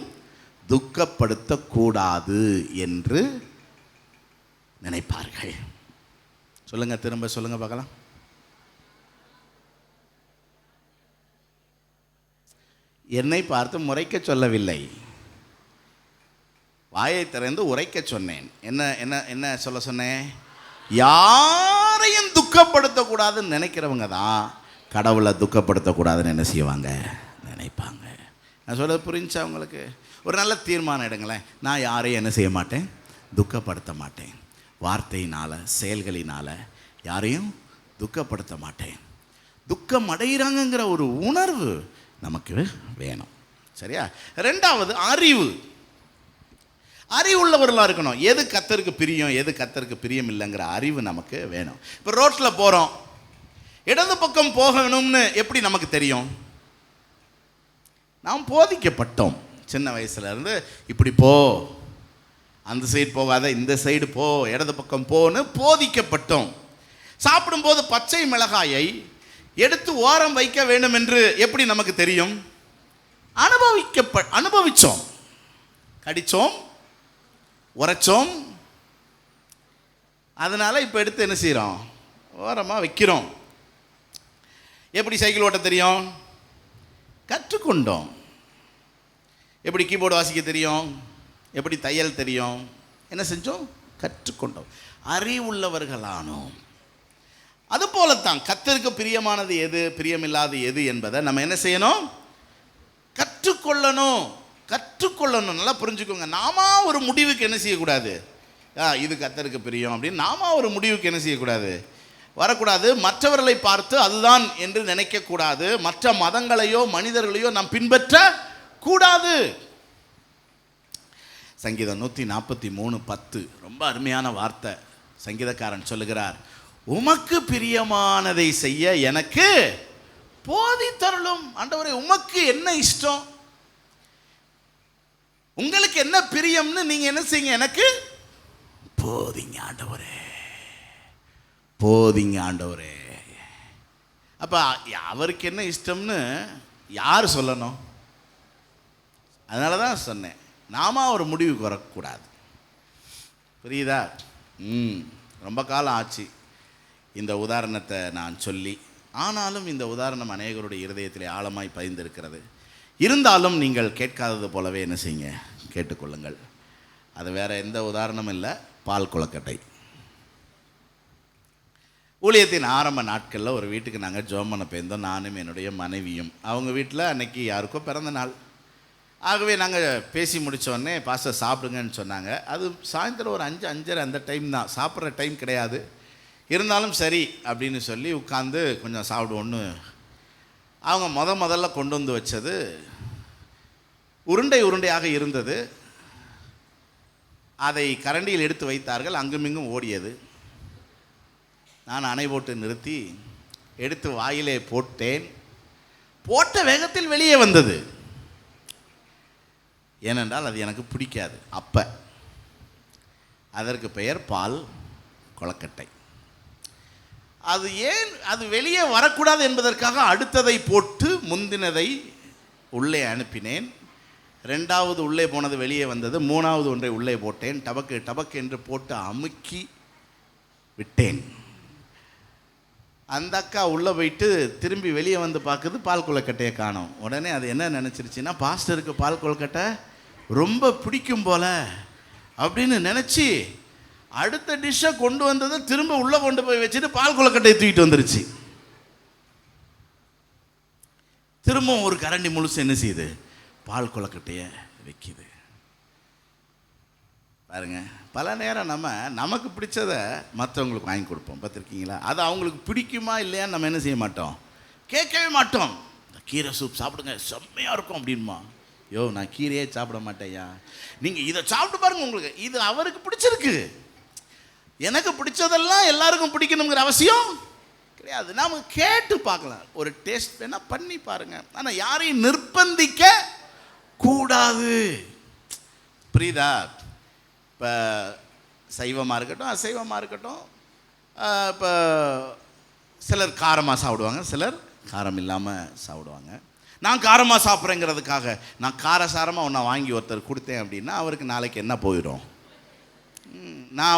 Speaker 1: துக்கப்படுத்தக்கூடாது என்று நினைப்பார்கள். சொல்லுங்கள், திரும்ப சொல்லுங்கள் பார்க்கலாம். என்னை பார்த்து முறைக்க சொல்லவில்லை, வாயை திறந்து உரைக்க சொன்னேன். என்ன என்ன என்ன சொல்ல சொன்னேன்? யாரையும் துக்கப்படுத்தக்கூடாதுன்னு நினைக்கிறவங்க தான் கடவுளை துக்கப்படுத்தக்கூடாதுன்னு என்ன செய்வாங்க, நினைப்பாங்க. நான் சொல்ல புரிஞ்சா உங்களுக்கு? ஒரு நல்ல தீர்மானம் எடுங்களேன். நான் யாரையும் என்ன செய்ய மாட்டேன், துக்கப்படுத்த மாட்டேன். வார்த்தையினால் செயல்களினால் யாரையும் துக்கப்படுத்த மாட்டேன். துக்கம் அடைகிறாங்கங்கிற ஒரு உணர்வு நமக்கு வேணும். சரியா? ரெண்டாவது அறிவு. அறிவுள்ளவர்களாக இருக்கணும். எது கர்த்தருக்கு பிரியம், எது கர்த்தருக்கு பிரியம் இல்லைங்கிற அறிவு நமக்கு வேணும். இப்போ ரோட்டில் போகிறோம், இடது பக்கம் போகணும்னு எப்படி நமக்கு தெரியும்? நாம் போதிக்கப்பட்டோம் சின்ன வயசுலேருந்து, இப்படி போ, அந்த சைடு போகாத, இந்த சைடு போ, இடது பக்கம் போன்னு போதிக்கப்பட்டோம். சாப்பிடும்போது பச்சை மிளகாயை எடுத்து ஓரம் வைக்க வேண்டும் என்று எப்படி நமக்கு தெரியும்? அனுபவிச்சோம், கடிச்சோம், உரைச்சோம். அதனால இப்போ எடுத்து என்ன செய்கிறோம், ஓரமாக வைக்கிறோம். எப்படி சைக்கிள் ஓட்ட தெரியும்? கற்றுக்கொண்டோம். எப்படி கீபோர்டு வாசிக்க தெரியும்? எப்படி தையல் தெரியும்? என்ன செஞ்சோம்? கற்றுக்கொண்டோம், அறிவுள்ளவர்களானோம். அதுபோலத்தான் கர்த்தருக்கு பிரியமானது எது, பிரியமில்லாது எது என்பதை நம்ம என்ன செய்யணும்? கற்றுக்கொள்ளணும். கற்றுக்கொள்ளணும். நல்லா புரிஞ்சுக்கோங்க. நாம ஒரு முடிவுக்கு என்ன செய்யக்கூடாது, இது கர்த்தருக்கு பிரியம் அப்படின்னு நாம ஒரு முடிவுக்கு என்ன செய்யக்கூடாது, வரக்கூடாது. மற்றவர்களை பார்த்து அதுதான் என்று நினைக்கக்கூடாது. மற்ற மதங்களையோ மனிதர்களையோ நாம் பின்பற்ற கூடாது. சங்கீதம் 143:10 ரொம்ப அருமையான வார்த்தை. சங்கீதக்காரன் சொல்லுகிறார், உமக்கு பிரியமானதை செய்ய எனக்கு போதித்தருளும். ஆண்டவரே, உமக்கு என்ன இஷ்டம், உங்களுக்கு என்ன பிரியம்னு நீங்க என்ன செய்யுங்க, எனக்கு போதிங்க ஆண்டவரே, போதிங்க ஆண்டவரே. அப்ப அவருக்கு என்ன இஷ்டம்னு யார் சொல்லணும்? அதனால தான் சொன்னேன், நாம ஒரு முடிவுக்கு வரக்கூடாது. புரியுதா? ரொம்ப காலம் ஆச்சு இந்த உதாரணத்தை நான் சொல்லி. ஆனாலும் இந்த உதாரணம் அநேகருடைய இருதயத்திலே ஆழமாய் பதிந்திருக்கிறது. இருந்தாலும் நீங்கள் கேட்காதது போலவே என்ன செய்யுங்க, கேட்டுக்கொள்ளுங்கள். அது வேறு எந்த உதாரணமும் இல்லை, பால் கொழுக்கட்டை. ஊழியத்தின் ஆரம்ப நாட்களில் ஒரு வீட்டுக்கு நாங்கள் ஜெபம் பண்ண போயிருந்தோம், நானும் என்னுடைய மனைவியும். அவங்க வீட்டில் அன்னைக்கு யாருக்கோ பிறந்த நாள். ஆகவே நாங்கள் பேசி முடித்தோடனே பாஸ்டர் சாப்பிடுங்கன்னு சொன்னாங்க. அது சாயந்தரம் ஒரு 5-5:30 அந்த டைம் தான், சாப்பிட்ற டைம் கிடையாது. இருந்தாலும் சரி அப்படின்னு சொல்லி உட்காந்து கொஞ்சம் சாப்பிடுவோன்னு அவங்க முதல்ல கொண்டு வந்து வச்சது உருண்டையாக இருந்தது. அதை கரண்டியில் எடுத்து வைத்தார்கள், அங்குமிங்கும் ஓடியது. நான் அணை போட்டு நிறுத்தி எடுத்து வாயிலே போட்டேன். போட்ட வேகத்தில் வெளியே வந்தது. ஏனென்றால் அது எனக்கு பிடிக்காது. அப்போ அதற்கு பெயர் பால் கொழுக்கட்டை. அது ஏன் அது வெளியே வரக்கூடாது என்பதற்காக அடுத்ததை போட்டு முந்தினதை உள்ளே அனுப்பினேன். 2வது உள்ளே போனது வெளியே வந்தது. 3வது ஒன்றை உள்ளே போட்டேன். டபக்கு டபக்கு என்று போட்டு அமுக்கி விட்டேன். அந்த அக்கா உள்ளே போயிட்டு திரும்பி வெளியே வந்து பார்க்குது, பால் கொழுக்கட்டையை காணோம். உடனே அது என்ன நினச்சிருச்சுன்னா, பாஸ்டருக்கு பால் கொழுக்கட்டை ரொம்ப பிடிக்கும் போல அப்படின்னு நினச்சி அடுத்த டிஷ்ஷை கொண்டு வந்ததை திரும்ப உள்ளே கொண்டு போய் வச்சுட்டு பால் கொழுக்கட்டையை தூக்கிட்டு வந்துருச்சு. திரும்பவும் ஒரு கரண்டி முழுசு என்ன செய்யுது, பால் கொழுக்கட்டையை வைக்கிது. பாருங்க, பல நேரம் நமக்கு பிடிச்சதை மற்றவங்களுக்கு வாங்கி கொடுப்போம், பார்த்துருக்கீங்களா? அது அவங்களுக்கு பிடிக்குமா இல்லையான்னு நம்ம என்ன செய்ய மாட்டோம், கேட்கவே மாட்டோம். இந்த கீரை சூப் சாப்பிடுங்க, செம்மையாக இருக்கும் அப்படின்மா. யோ, நான் கீரையே சாப்பிட மாட்டேயா, நீங்கள் இதை சாப்பிட்டு பாருங்க, உங்களுக்கு இது அவருக்கு பிடிச்சிருக்கு. எனக்கு பிடிச்சதெல்லாம் எல்லாருக்கும் பிடிக்கணுங்கிற அவசியம் கிடையாது. நாம் கேட்டு பார்க்கலாம், ஒரு டேஸ்ட் வேணால் பண்ணி பாருங்கள். ஆனால் யாரையும் நிர்பந்திக்க கூடாது. புரியுதா? இப்போ சைவமாக இருக்கட்டும், அசைவமாக இருக்கட்டும், இப்போ சிலர் காரமாக சாப்பிடுவாங்க, சிலர் காரம் இல்லாமல் சாப்பிடுவாங்க. நான் காரமாக சாப்பிட்றேங்கிறதுக்காக நான் காரசாரமாக ஒன்றை வாங்கி ஒருத்தர் கொடுத்தேன் அப்படின்னா அவருக்கு நாளைக்கு என்ன போயிடும்? நான்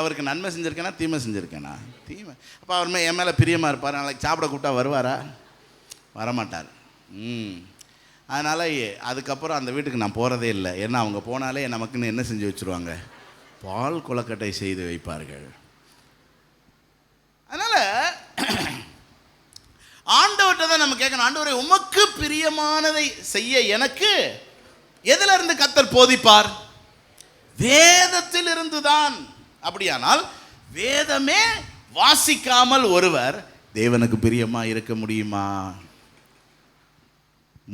Speaker 1: அவருக்கு நன்மை செஞ்சுருக்கேனா தீமை செஞ்சுருக்கேனா? தீமை. அப்போ அவர் என் மேலே பிரியமாக இருப்பார், நாளைக்கு சாப்பிட கூப்பிட்டா வருவாரா? வரமாட்டார். அதனால் அதுக்கப்புறம் அந்த வீட்டுக்கு நான் போகிறதே இல்லை. ஏன்னா அவங்க போனாலே நமக்குன்னு என்ன செஞ்சு வச்சுருவாங்க, பால் கொழுக்கட்டை செய்து வைப்பார்கள். அதனால் ஆண்டவர்கிட்ட தான் நம்ம கேட்கணும், ஆண்டவரே உமக்கு பிரியமானதை செய்ய எனக்கு எதிலிருந்து கர்த்தர் போதிப்பார்? வேதத்தில் இருந்து தான். அப்படியானால் வேதமே வாசிக்காமல் ஒருவர் தேவனுக்கு பிரியமா இருக்க முடியுமா?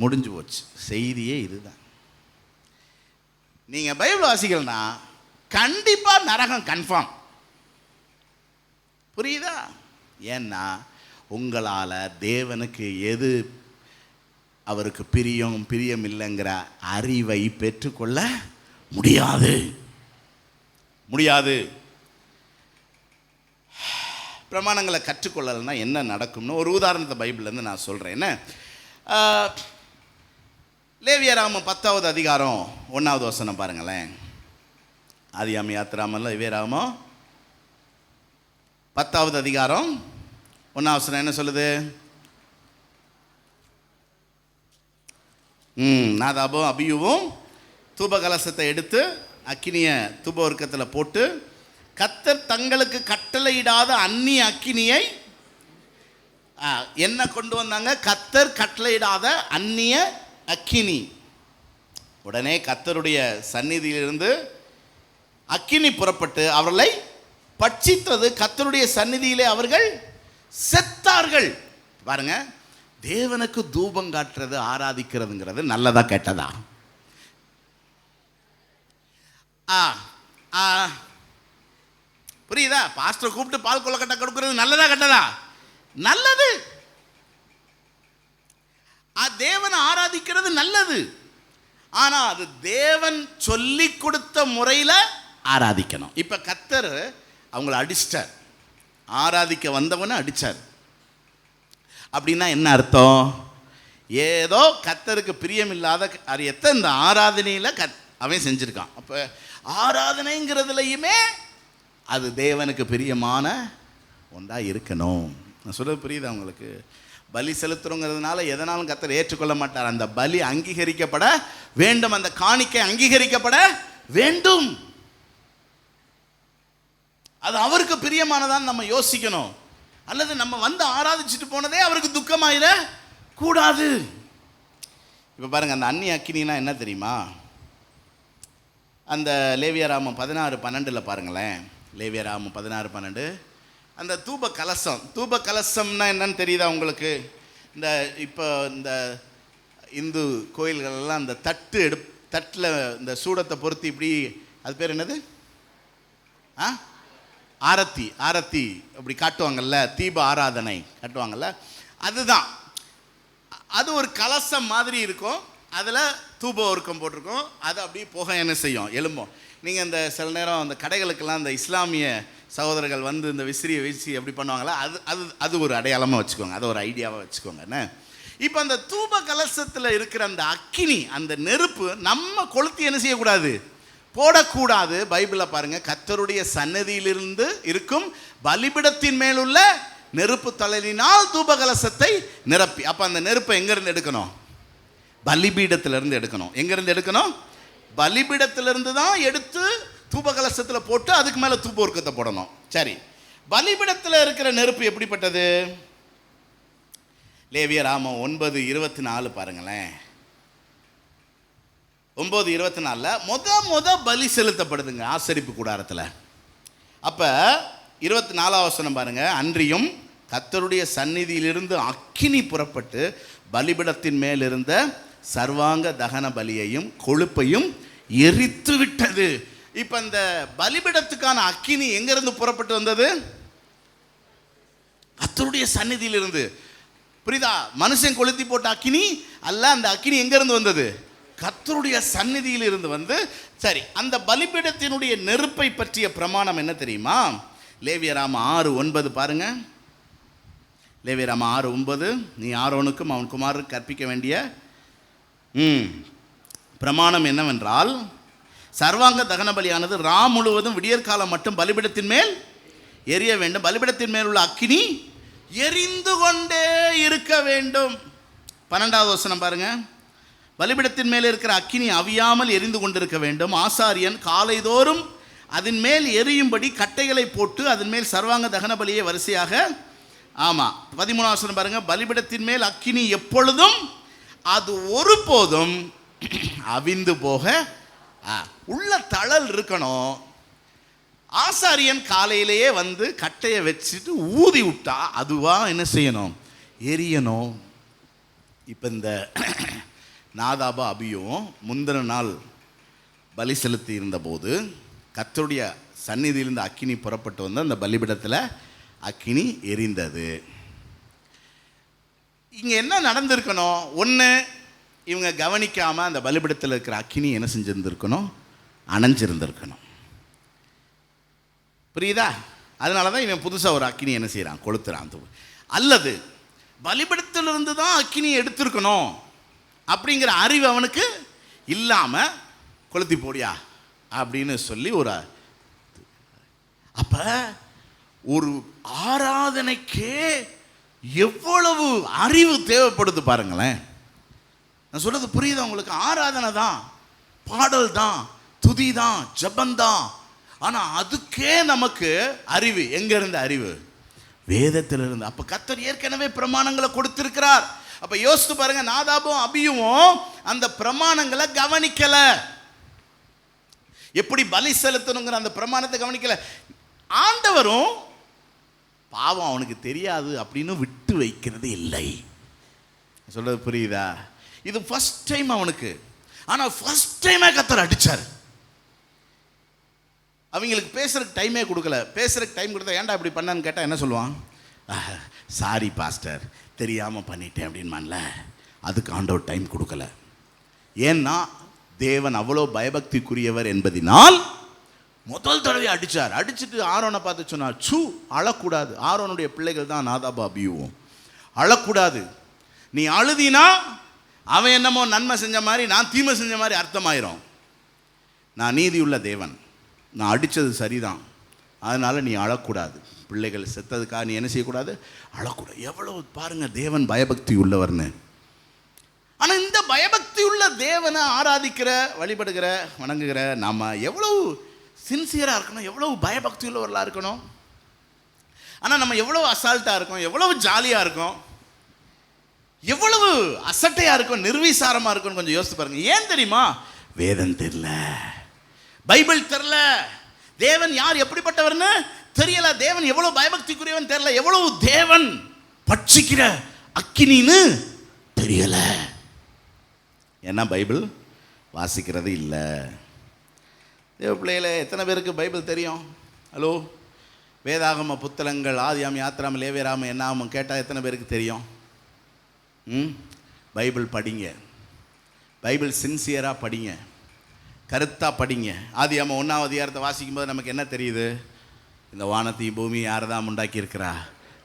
Speaker 1: முடிஞ்சு போச்சு. செய்தியே இதுதான். நீங்க பைபிள் வாசிக்கலனா கண்டிப்பா நரகம் கன்ஃபார்ம். புரியுதா? ஏன்னா உங்களால தேவனுக்கு எது அவருக்கு பிரியம் இல்லைங்கிற அறிவை பெற்றுக்கொள்ள முடியாது. பிரமாணங்களை கற்றுக்கொள்ளலைன்னா என்ன நடக்கும்னு ஒரு உதாரணத்தை பைபிள்லேருந்து நான் சொல்கிறேன். என்ன, லேவியராகமம் 10வது அதிகாரம் 1வது வசனம் பாருங்களேன். ஆதியாகமம் யாத்திராமம் லேவியராகமம் 10வது அதிகாரம் 1வது வசனம் என்ன சொல்லுது? நாதாபும் அபியுவும் தூப கலசத்தை எடுத்து அக்கினிய தூப வர்க்கத்தில் போட்டு கர்த்தர் தங்களுக்கு கட்டளையிடாத அந்நிய அக்கினியை என்ன கொண்டு வந்தாங்க? கர்த்தர் கட்டளையிடாத அந்நிய அக்கினி. உடனே கர்த்தருடைய சந்நிதியிலிருந்து அக்கினி புறப்பட்டு அவர்களை பட்சித்தது. கர்த்தருடைய சந்நிதியிலே அவர்கள் செத்தார்கள். பாருங்க, தேவனுக்கு தூபம் காட்டுறது ஆராதிக்கிறதுங்கிறது நல்லதா கெட்டதா? புரியுதா? பாஸ்டர் கூப்பிட்டு பால் கொழுக்கட்டை கொடுக்கிறது நல்லதா கெட்டதா? நல்லது. தேவனை ஆராதிக்கிறது நல்லது. ஆனா அது தேவன் சொல்லி கொடுத்த முறையில் ஆராதிக்கணும். இப்ப கர்த்தர் அவங்களை அடிச்சிட்டார், ஆராதிக்க வந்தவனை அடிச்சார். அப்படின்னா என்ன அர்த்தம்? ஏதோ கர்த்தருக்கு பிரியம் இல்லாத காரியத்தை இந்த ஆராதனையில் அவன் செஞ்சிருக்கான். அப்போ ஆராதனைங்கிறதுலையுமே அது தேவனுக்கு பிரியமான ஒன்றா இருக்கணும். நான் சொல்றது புரியுதா உங்களுக்கு? பலி செலுத்துறோங்கிறதுனால எதனாலும் கர்த்தர் ஏற்றுக்கொள்ள மாட்டார். அந்த பலி அங்கீகரிக்கப்பட வேண்டும், அந்த காணிக்கை அங்கீகரிக்கப்பட வேண்டும். அது அவருக்கு பிரியமானதான் நம்ம யோசிக்கணும். அல்லது நம்ம வந்து ஆராதிச்சுட்டு போனதே அவருக்கு துக்கமாயிர கூடாது. இப்போ பாருங்க, அந்த அந்நிய அக்கினினா என்ன தெரியுமா? அந்த லேவியராகமம் 16:12 பாருங்களேன். லேவியராகமம் 16:12 அந்த தூப கலசம்னா என்னன்னு தெரியுதா உங்களுக்கு? இப்போ இந்த இந்து கோயில்களெல்லாம் அந்த தட்டில் இந்த சூடத்தை பொருத்தி இப்படி, அது பேர் என்னது? ஆரத்தி அப்படி காட்டுவாங்கல்ல, தீப ஆராதனை காட்டுவாங்கல்ல, அதுதான். அது ஒரு கலசம் மாதிரி இருக்கும், அதில் தூப வர்க்கம் போட்டிருக்கோம். அது அப்படியே போக என்ன செய்யும்? எலும்பும். நீங்கள் இந்த சில நேரம் அந்த கடைகளுக்கெல்லாம் இந்த இஸ்லாமிய சகோதரர்கள் வந்து இந்த விசிறியை வீசி எப்படி பண்ணுவாங்களா, அது ஒரு அடையாளமாக வச்சுக்கோங்க, அதை ஒரு ஐடியாவாக வச்சுக்கோங்க. என்ன, இப்போ அந்த தூப கலசத்தில் இருக்கிற அந்த அக்கினி, அந்த நெருப்பு நம்ம கொளுத்தி என்ன செய்யக்கூடாது? போடக்கூடாது. பைபிளில் பாருங்க, கர்த்தருடைய சன்னதியிலிருந்து இருக்கும் பலிபீடத்தின் மேலுள்ள நெருப்பு தழலினால் தூபகலசத்தை நிரப்பி. அப்போ அந்த நெருப்பை எங்கேருந்து எடுக்கணும்? பலிபீடத்திலிருந்து எடுக்கணும். எங்கேருந்து எடுக்கணும்? பலிபீடத்திலிருந்து தான் எடுத்து தூபகலசத்தில் போட்டு அதுக்கு மேலே தூபவர்க்கத்தை போடணும். சரி, பலிபீடத்தில் இருக்கிற நெருப்பு எப்படிப்பட்டது? லேவியராமம் 9:24 பாருங்களேன். 9:24 முத பலி செலுத்தப்படுதுங்க ஆசரிப்பு கூடாரத்தில். அப்போ 24ஆம் வசனம் பாருங்க. அன்றியும் கர்த்தருடைய சந்நிதியிலிருந்து அக்கினி புறப்பட்டு பலிபீடத்தின் மேல் இருந்த சர்வாங்க தகன பலியையும் கொழுப்பையும் எரித்து விட்டது. இப்போ இந்த பலிபீடத்துக்கான அக்கினி எங்கிருந்து புறப்பட்டு வந்தது? கர்த்தருடைய சந்நிதியிலிருந்து. புரியுதா? மனுஷன் கொளுத்தி போட்ட அக்கினி அல்ல. அந்த அக்கினி எங்கிருந்து வந்தது? கர்த்தருடைய சந்நிதியில் இருந்து வந்து. சரி, அந்த பலிபீடத்தினுடைய நெருப்பை பற்றிய பிரமாணம் என்ன தெரியுமா? லேவியராமம் 6:9 பாருங்க. லேவியராமம் 6:9 நீ ஆரோனுக்கும் அவன் குமாரருக்கு கற்பிக்க வேண்டிய பிரமாணம் என்னவென்றால், சர்வாங்க தகன பலியானது முழுவதும் விடியற்காலம் மட்டும் பலிபீடத்தின் மேல் எரிய வேண்டும். பலிபீடத்தின் மேல் உள்ள அக்கினி எரிந்து கொண்டே இருக்க வேண்டும். 12வது வசனம் பாருங்க. பலிபீடத்தின் மேல் இருக்கிற அக்கினி அவியாமல் எரிந்து கொண்டிருக்க வேண்டும். ஆசாரியன் காலைதோறும் அதன் மேல் எரியும்படி கட்டைகளை போட்டு அதன் மேல் சர்வாங்க தகன பலியை வரிசையாக. ஆமாம், 13வது வசனம் பாருங்க. பலிபீடத்தின் மேல் அக்கினி எப்பொழுதும் அது ஒருபோதும் அவிந்து போக உள்ள தழல் இருக்கணும். ஆசாரியன் காலையிலேயே வந்து கட்டையை வச்சுட்டு ஊதி விட்டா அதுவா என்ன செய்யணும்? எரியணும். இப்போ இந்த நாதாபா அபியும் முந்தின நாள் பலி செலுத்தி இருந்தபோது கர்த்தருடைய சந்நிதியிலிருந்து அக்கினி புறப்பட்டு வந்து அந்த பலிபீடத்தில் அக்கினி எரிந்தது. இங்கே என்ன நடந்திருக்கணும்? ஒன்று, இவங்க கவனிக்காமல் அந்த பலிபீடத்தில் இருக்கிற அக்கினி என்ன செஞ்சுருந்துருக்கணும்? அணைஞ்சிருந்திருக்கணும். புரியுதா? அதனால தான் இவன் புதுசாக ஒரு அக்கினி என்ன செய்கிறான்? கொளுத்துறான். அல்லது பலிபீடத்திலிருந்து தான் அக்கினி எடுத்திருக்கணும் அப்படிங்கிற அறிவு அவனுக்கு இல்லாமல் கொளுத்தி போடியா அப்படின்னு சொல்லி ஒரு. அப்போ ஒரு ஆராதனைக்கே எவ்வளவு அறிவு தேவைப்படுது பாருங்களேன். நான் சொல்றது புரியுதா உங்களுக்கு? ஆராதனை தான், பாடல் தான், துதி தான், ஜபந்தான். ஆனால் அதுக்கே நமக்கு அறிவு எங்கிருந்து? அறிவு வேதத்திலிருந்து. அப்போ கர்த்தர் ஏற்கனவே பிரமாணங்களை கொடுத்திருக்கிறார். அப்போ யோசித்து பாருங்க, நாதாபும் அபியும் அந்த பிரமாணங்களை கவனிக்கல. எப்படி பலி செலுத்தணுங்கிற அந்த பிரமாணத்தை கவனிக்கல. ஆண்டவரும் பாவம் அவனுக்கு தெரியாது அப்படின்னு விட்டு வைக்கிறது இல்லை. சொல்றது புரியுதா? இது ஃபர்ஸ்ட் டைம் அவனுக்கு. ஆனால் ஃபர்ஸ்ட் டைமே கர்த்தர் அடிச்சார். அவங்களுக்கு பேசுறதுக்கு டைமே கொடுக்கல. பேசுறதுக்கு டைம் கொடுத்தா ஏன்டா இப்படி பண்ணான்னு கேட்டால் என்ன சொல்லுவான்? சாரி பாஸ்டர், தெரியாமல் பண்ணிட்டேன் அப்படின்மான்ல. அதுக்கு ஆண்டவர் டைம் கொடுக்கல. ஏன்னா தேவன் அவ்வளோ பயபக்திக்குரியவர் என்பதினால் முதல் தடவை அடித்தார். அடிச்சுட்டு ஆரோனை பார்த்து சொன்னார், அழக்கூடாது. ஆரோனுடைய பிள்ளைகள் தான் நாதாபா அபியும். அழக்கூடாது. நீ அழுதினா அவன் என்னமோ நன்மை செஞ்ச மாதிரி நான் தீமை செஞ்ச மாதிரி அர்த்தமாயிரும். நான் நீதியுள்ள தேவன், நான் அடித்தது சரிதான், அதனால் நீ அழக்கூடாது. பிள்ளைகள் செத்ததுக்காக நீ என்ன செய்யக்கூடாது? அழக்கூடாது. எவ்வளவு பாருங்க தேவன் பயபக்தி உள்ளவர்னு. ஆனால் இந்த பயபக்தி உள்ள தேவனை ஆராதிக்கிற, வழிபடுகிற, வணங்குகிற நாம் எவ்வளவு சின்சியராக இருக்கணும், எவ்வளவு பயபக்தி உள்ளவர்களாக இருக்கணும். ஆனால் நம்ம எவ்வளவு அசால்ட்டாக இருக்கோம், எவ்வளவு ஜாலியாக இருக்கோம், எவ்வளவு அசட்டையாக இருக்கும், நிர்விசாரமாக இருக்கும்னு கொஞ்சம் யோசித்து பாருங்க. ஏன் தெரியுமா? வேதம் தெரியல, பைபிள் தெரியல, தேவன் யார் எப்படிப்பட்டவர்னு தெரியல, தேவன் எவ்வளவு பயபக்திக்குரியவன் தெரியல, எவ்வளவு தேவன் பட்சிக்கிற அக்கினின்னு தெரியல. ஏன்னா பைபிள் வாசிக்கிறது இல்லை. தேவ பிள்ளைகளே, எத்தனை பேருக்கு பைபிள் தெரியும்? ஹலோ, வேதாகம புத்தகங்கள் ஆதியாம், யாத்திராம், லேவியராமம், என்னாமம் கேட்டால் எத்தனை பேருக்கு தெரியும்? பைபிள் படிங்க, பைபிள் சின்சியராக படிங்க, கருத்தாக படிங்க. ஆதியாமம் 1ஆம் அதிகாரத்தை வாசிக்கும்போது நமக்கு என்ன தெரியுது? இந்த வானத்தையும் பூமி யார் தான் உண்டாக்கியிருக்கிறா?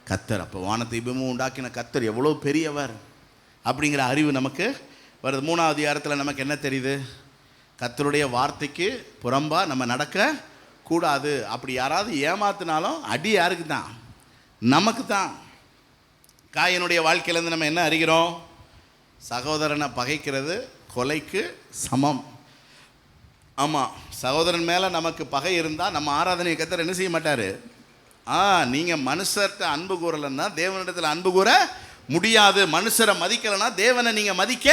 Speaker 1: கர்த்தர். அப்போ வானத்தையும் பூமியும் உண்டாக்கின கர்த்தர் எவ்வளோ பெரியவர் அப்படிங்கிற அறிவு நமக்கு வருது. 3ஆம் அதிகாரத்தில் நமக்கு என்ன தெரியுது? கர்த்தருடைய வார்த்தைக்கு புறம்பா நம்ம நடக்க கூடாது. அப்படி யாராவது ஏமாத்தினாலும் அடி யாருக்கு தான்? நமக்கு தான். காயினுடைய வாழ்க்கையிலேருந்து நம்ம என்ன அறிகிறோம்? சகோதரனை பகைக்கிறது கொலைக்கு சமம். ஆமாம், சகோதரன் மேலே நமக்கு பகை இருந்தால் நம்ம ஆராதனையை கர்த்தர் என்ன செய்ய மாட்டார்? நீங்கள் மனுஷர்கிட்ட அன்பு கூறலைன்னா தேவனிடத்தில் அன்பு கூற முடியாது. மனுஷரை மதிக்கலைன்னா தேவனை நீங்கள் மதிக்க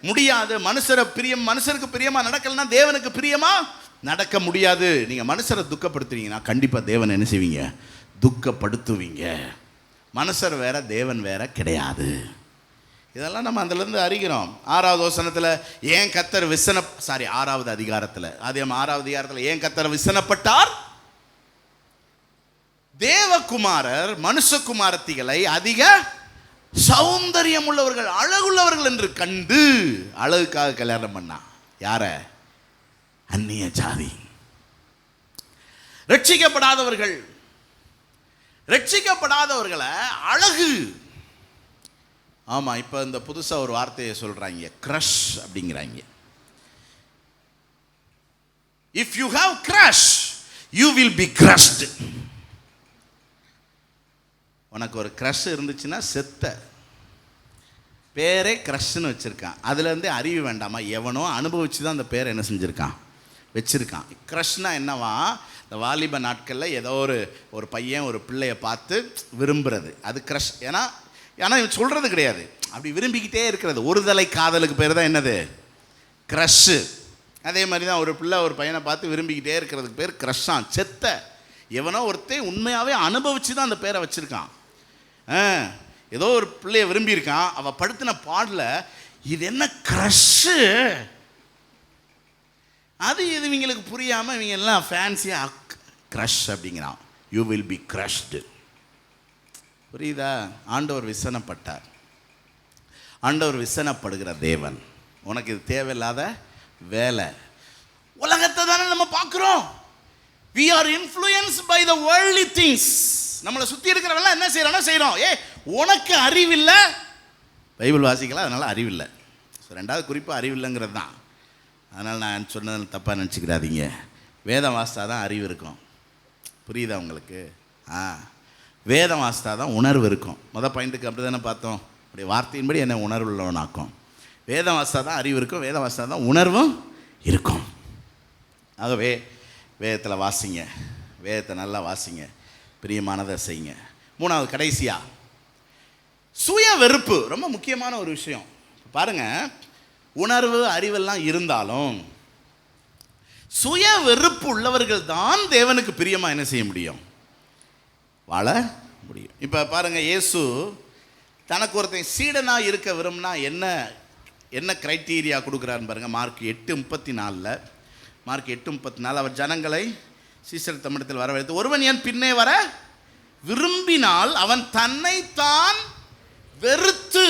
Speaker 1: முடியாது. மனுஷருக்கு பிரியமாக நடக்கலைன்னா தேவனுக்கு பிரியமாக நடக்க முடியாது. நீங்கள் மனுஷரை துக்கப்படுத்துவீங்கன்னா கண்டிப்பாக தேவனை என்ன செய்வீங்க? துக்கப்படுத்துவீங்க. மனுஷர் வேற, தேவன் வேற கிடையாது. இதெல்லாம் நம்ம அதிலிருந்து அறிகிறோம். 6வது வசனத்தில் ஏன் கர்த்தர் 6வது அதிகாரத்தில் ஏன் கர்த்தர் விசனப்பட்டார்? தேவகுமாரர் மனுஷகுமாரத்திகளை அதிக சௌந்தரியம் உள்ளவர்கள், அழகுள்ளவர்கள் என்று கண்டு அழகுக்காக கல்யாணம் பண்ணா. யார? அந்நிய ஜாதி, ரட்சிக்கப்படாதவர்களை அழகு. ஆமாம், இப்போ இந்த புதுசாக ஒரு வார்த்தையை சொல்கிறாங்க, க்ரஷ் அப்படிங்கிறாங்க. If you have crush you will be crushed. உனக்கு ஒரு க்ரஷ் இருந்துச்சுன்னா செத்த. பேரே க்ரஷ்ன்னு வச்சுருக்கான். அதுலேருந்தே அறிவு வேண்டாமா? எவனோ அனுபவிச்சு தான் அந்த பேரை என்ன செஞ்சுருக்கான், வச்சுருக்கான். க்ரஷ்னா என்னவா? இந்த வாலிப நாட்களில் ஏதோ ஒரு பையன் ஒரு பிள்ளையை பார்த்து விரும்புகிறது, அது க்ரஷ். ஏன்னா இவன் சொல்கிறது கிடையாது, அப்படி விரும்பிக்கிட்டே இருக்கிறது. ஒரு தலை காதலுக்கு பேர் தான் என்னது? க்ரஷ்ஷு. அதே மாதிரி தான் ஒரு பிள்ளை ஒரு பையனை பார்த்து விரும்பிக்கிட்டே இருக்கிறதுக்கு பேர் க்ரஷ்ஷான். செத்த. எவனோ ஒருத்தன் உண்மையாகவே அனுபவிச்சு தான் அந்த பேரை வச்சுருக்கான். ஏதோ ஒரு பிள்ளையை விரும்பியிருக்கான், அவள் படுத்தின பாடல இது என்ன க்ரஷ்ஷு, அது இது இவங்களுக்கு புரியாமல் இவங்க எல்லாம் ஃபேன்சியாக க்ரஷ் அப்படிங்கிறான். You will be crushed. புரியுதா? ஆண்டவர் விசனப்பட்டார். ஆண்டவர் விசனப்படுகிற தேவன். உனக்கு இது தேவையில்லாத வேலை. உலகத்தை தானே நம்ம பார்க்குறோம். we are influenced by the worldly things. நம்மளை சுற்றி இருக்கிறவெல்லாம் என்ன செய்கிறோம்? உனக்கு அறிவில்லை, பைபிள் வாசிக்கலாம், அதனால் அறிவில்லை. ஸோ 2வது குறிப்பு அறிவில்லைங்கிறது தான். அதனால் நான் சொன்னது தப்பாக நினச்சிக்கிறாதீங்க. வேதம் வாசித்தா தான் அறிவு இருக்கும். புரியுதா உங்களுக்கு? வேதம் வாசித்தா தான் உணர்வு இருக்கும். பாயிண்ட்டுக்கு அப்படி தானே பார்த்தோம். அப்படி வார்த்தையின்படி என்ன உணர்வு உள்ளவனாக்கும். வேதம் வாசித்தா தான் அறிவு இருக்கும், வேதம் வாசித்தா தான் உணர்வும் இருக்கும். ஆகவே வேதத்தில் வாசிங்க, வேதத்தை நல்லா வாசிங்க, பிரியமானதை செய்யுங்க. 3வது கடைசியாக சுய வெறுப்பு. ரொம்ப முக்கியமான ஒரு விஷயம். பாருங்கள், உணர்வு அறிவெல்லாம் இருந்தாலும் சுய வெறுப்பு உள்ளவர்கள் தான் தேவனுக்கு பிரியமாக என்ன செய்ய முடியும்? வாழ முடியும். இப்போ பாருங்கள், இயேசு தனக்கு ஒருத்தன் சீடனாக இருக்க விரும்பினா என்ன க்ரைட்டீரியா கொடுக்குறாருன்னு பாருங்கள். மார்க் 8:34 அவர் ஜனங்களை சீசர் தம்மிடத்தில் வரவழைத்து, ஒருவன் என் பின்னே வர விரும்பினால் அவன் தன்னைத்தான் வெறுத்து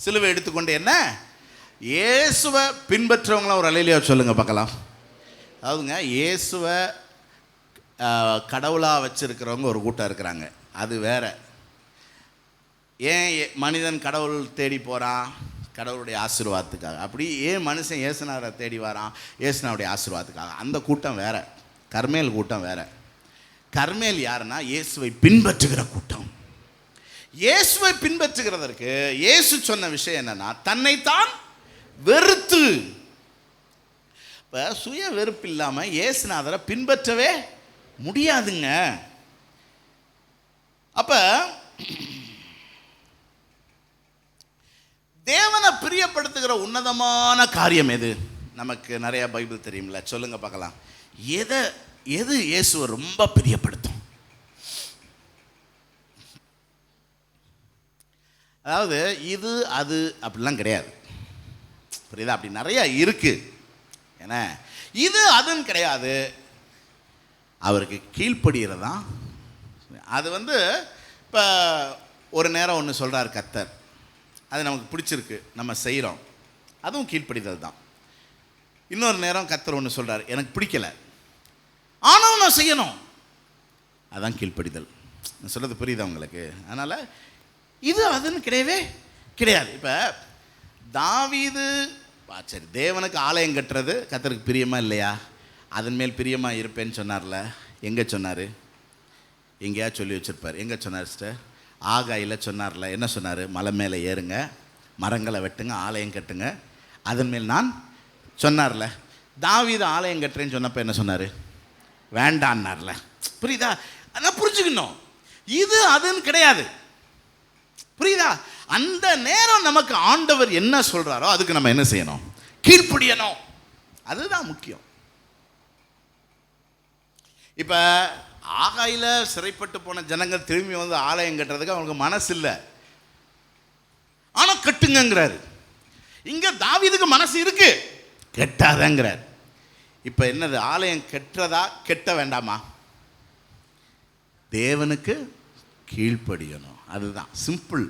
Speaker 1: சிலுவை எடுத்துக்கொண்டு என்ன இயேசுவை பின்பற்றவங்களாம் ஒரு அலையிலையா சொல்லுங்க பார்க்கலாம். அதாவதுங்க, இயேசுவை கடவுளாக வச்சுருக்கிறவங்க ஒரு கூட்டம் இருக்கிறாங்க, அது வேற. ஏன் மனிதன் கடவுள் தேடி போகிறான்? கடவுளுடைய ஆசீர்வாதத்துக்காக. அப்படி ஏன் மனுஷன் ஏசுநாரை தேடி வரான்? ஏசுனாவுடைய ஆசீர்வாதத்துக்காக. அந்த கூட்டம் வேற. கர்மேல் கூட்டம் வேற. கர்மேல் யாருன்னா இயேசுவை பின்பற்றுகிற கூட்டம். இயேசுவை பின்பற்றுகிறதற்கு இயேசு சொன்ன விஷயம் என்னன்னா, தன்னைத்தான் வெறுத்து. இப்போ சுய வெறுப்பு இல்லாமல் இயேசுநாதரை பின்பற்றவே முடியாதுங்க. அப்போ தேவனை பிரியப்படுத்துகிற உன்னதமான காரியம் எது? நமக்கு நிறைய பைபிள் தெரியும்ல, சொல்லுங்க பார்க்கலாம். எது இயேசுவை ரொம்ப பிரியப்படுத்தும்? அதாவது இது அது அப்படிலாம் கிடையாது. புரியுதா? அப்படி நிறைய இருக்கு. ஏன்னா இது அதுன்னு கிடையாது. அவருக்கு கீழ்ப்படுகிறது தான் அது. இப்போ ஒரு நேரம் ஒன்று சொல்கிறார் கர்த்தர், அது நமக்கு பிடிச்சிருக்கு, நம்ம செய்கிறோம், அதுவும் கீழ்ப்படிதல் தான். இன்னொரு நேரம் கர்த்தர் ஒன்று சொல்கிறார், எனக்கு பிடிக்கலை, ஆனால் நான் செய்யணும், அதான் கீழ்ப்படிதல். நான் சொல்கிறது புரியுதா உங்களுக்கு? அதனால் இது அதுன்னு கிடையவே கிடையாது. இப்போ தாவீது சரி, தேவனுக்கு ஆலயம் கட்டுறது கர்த்தருக்கு பிரியமா இல்லையா? அதன் மேல் பிரியமாக இருப்பேன்னு சொன்னார்ல. எங்கே சொன்னார்? எங்கேயா சொல்லி வச்சுருப்பார். எங்கே சொன்னார் சிஸ்டர்? ஆகாயில் சொன்னார்ல. என்ன சொன்னார்? மலை மேலே ஏறுங்க, மரங்களை வெட்டுங்க, ஆலயம் கட்டுங்க, அதன் மேல் நான் சொன்னார்ல. தாவீது ஆலயம் கட்டுறேன்னு சொன்னப்போ என்ன சொன்னார்? வேண்டான்னார்ல. புரியுதா? அதான் புரிஞ்சுக்கணும். இது அதுன்னு கிடையாது. புரியுதா? அந்த நேரம் நமக்கு ஆண்டவர் என்ன சொல்றாரோ அதுக்கு நம்ம என்ன செய்யணும்? கீழ்ப்படியணும். அதுதான் முக்கியம். இப்ப ஆகாயில சிறைப்பட்டு போன ஜனங்கள் திரும்பி வந்து ஆலயம் கட்டுறதுக்கு அவங்களுக்கு மனசு இல்லை, ஆனா கட்டுங்கிறாரு. இங்க தாவீதுக்கு மனசு இருக்கு, கெட்டாதங்கிறார். இப்ப என்னது? ஆலயம் கெட்டதா கெட்ட வேண்டாமா? தேவனுக்கு கீழ்ப்படியணும். அதுதான் சிம்பிள்.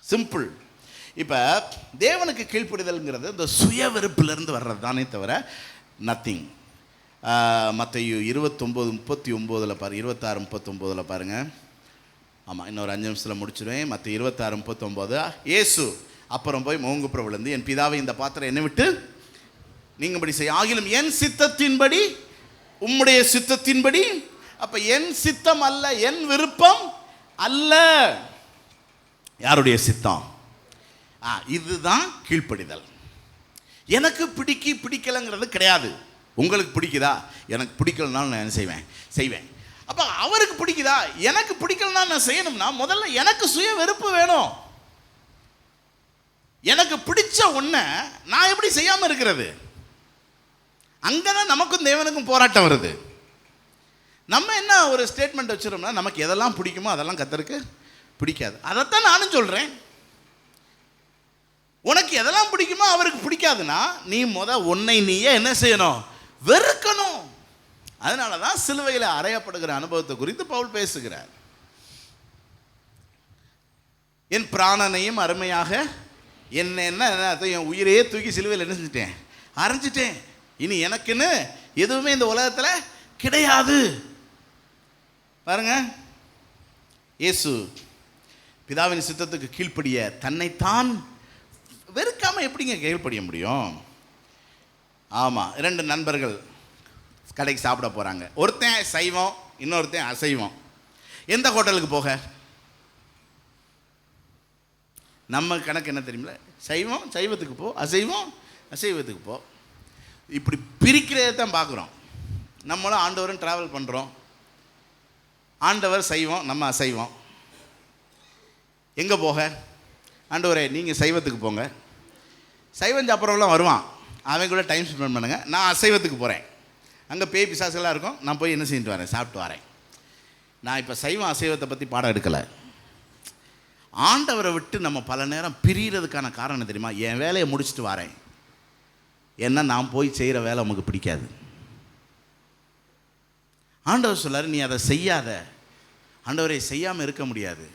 Speaker 1: சிம்பிள். இப்போ தேவனுக்கு கீழ்ப்படிதல்ங்கிறது இந்த சுய வெறுப்பிலிருந்து வர்றது தானே தவிர நத்திங். மத்தேயு 29:39 பாரு, 26:39 பாருங்கள். ஆமாம், இன்னொரு 5 நிமிஷத்தில் முடிச்சிடுவேன். மத்தேயு 26:39. இயேசு அப்புறம் போய் முகங்குப்புற விழுந்து, என் பிதாவை இந்த பாத்திரம் என்னை விட்டு நீங்கபடி செய்ய, ஆகிலும் என் சித்தத்தின்படி உம்முடைய சித்தத்தின்படி. அப்போ என் சித்தம் அல்ல, என் விருப்பம் அல்ல, யாருடைய சித்தம்? இதுதான் கீழ்ப்படிதல். எனக்கு பிடிக்கலைங்கிறது கிடையாது. உங்களுக்கு பிடிக்குதா? எனக்கு பிடிக்கலனாலும் நான் என்ன செய்வேன். அப்போ அவருக்கு பிடிக்குதா? எனக்கு பிடிக்கலனா நான் செய்யணும்னா முதல்ல எனக்கு சுய வெறுப்பு வேணும். எனக்கு பிடிச்ச ஒன்றை நான் எப்படி செய்யாமல் இருக்கிறது? அங்கதான் நமக்கும் தேவனுக்கும் போராட்டம் வருது. நம்ம என்ன ஒரு ஸ்டேட்மெண்ட் வச்சுருந்தோம்னா, நமக்கு எதெல்லாம் பிடிக்குமோ அதெல்லாம் கர்த்தருக்கு பிடிக்காது. அதைத்தான் நானும் சொல்கிறேன். உனக்கு எதெல்லாம் பிடிக்குமோ அவருக்கு பிடிக்காதுன்னா நீ உன்னை நீயே என்ன செய்யணும்? வெறுக்கணும். அதனால தான் சிலுவையில் அறையப்படுகிற அனுபவத்தை குறித்து பவுல் பேசுகிறார். என் பிராணனையும் அருமையாக என்ன என் உயிரையே தூக்கி சிலுவையில் என்ன செஞ்சிட்டேன்? அரைஞ்சிட்டேன். இனி எனக்குன்னு எதுவுமே இந்த உலகத்தில் கிடையாது. பாருங்க, இயேசு பிதாவின் சித்தத்துக்கு கீழ்ப்படிய தன்னைத்தான் வெறுக்காம எப்படிங்க கீழ்ப்படிய முடியும்? ஆமாம், 2 நண்பர்கள் கடைக்கு சாப்பிட போகிறாங்க. ஒருத்தன் சைவம், இன்னொருத்தன் அசைவம். எந்த ஹோட்டலுக்கு போக? நம்ம கணக்கு என்ன தெரியுமில்ல? சைவம் சைவத்துக்கு போ, அசைவம் அசைவத்துக்கு போ. இப்படி பிரிக்கிறதே தான் பார்க்குறோம். நம்மளும் ஆண்டவரும் ட்ராவல் பண்ணுறோம். ஆண்டவர் சைவம், நம்ம அசைவம். எங்கே போக? ஆண்டவரே நீங்கள் சைவத்துக்கு போங்க. சைவம் சாப்பிட்றவங்களாம் வருவான், அவன் கூட டைம் ஸ்பெண்ட் பண்ணுங்க. நான் அசைவத்துக்கு போகிறேன், அங்கே பேய் பிசாசுகளாக இருக்கும், நான் போய் என்ன செஞ்சுட்டு வரேன்? சாப்பிட்டு வரேன். நான் இப்போ சைவம் அசைவத்தை பற்றி பாடம் எடுக்கலை. ஆண்டவரை விட்டு நம்ம பல நேரம் பிரிகிறதுக்கான காரணம் தெரியுமா? என் வேலையை முடிச்சுட்டு வரேன், ஏன்னா நான் போய் செய்கிற வேலை உமக்கு பிடிக்காது. ஆண்டவர் சொல்லாரு, நீ அதை செய்யாத. ஆண்டவரை செய்யாமல் இருக்க முடியாது.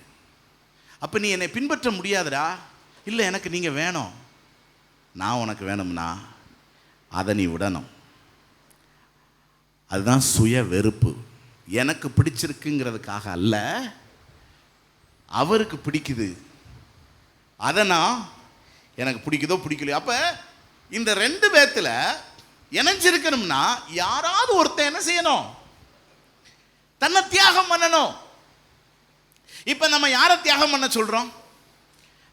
Speaker 1: அப்போ நீ என்னை பின்பற்ற முடியாதுடா. இல்லை, எனக்கு நீங்கள் வேணும். நான் உனக்கு வேணும்னா அதை நீ விடணும். அதுதான் சுய வெறுப்பு. எனக்கு பிடிச்சிருக்குங்கிறதுக்காக அல்ல, அவருக்கு பிடிக்குது, அதை நான் எனக்கு பிடிக்குதோ பிடிக்கலையோ. அப்போ இந்த 2 பேர்த்தில் இணைஞ்சிருக்கணும்னா யாராவது ஒருத்தன் என்ன செய்யணும்? தன்னை தியாகம் பண்ணணும். இப்போ நம்ம யாரை தியாகம் பண்ண சொல்கிறோம்?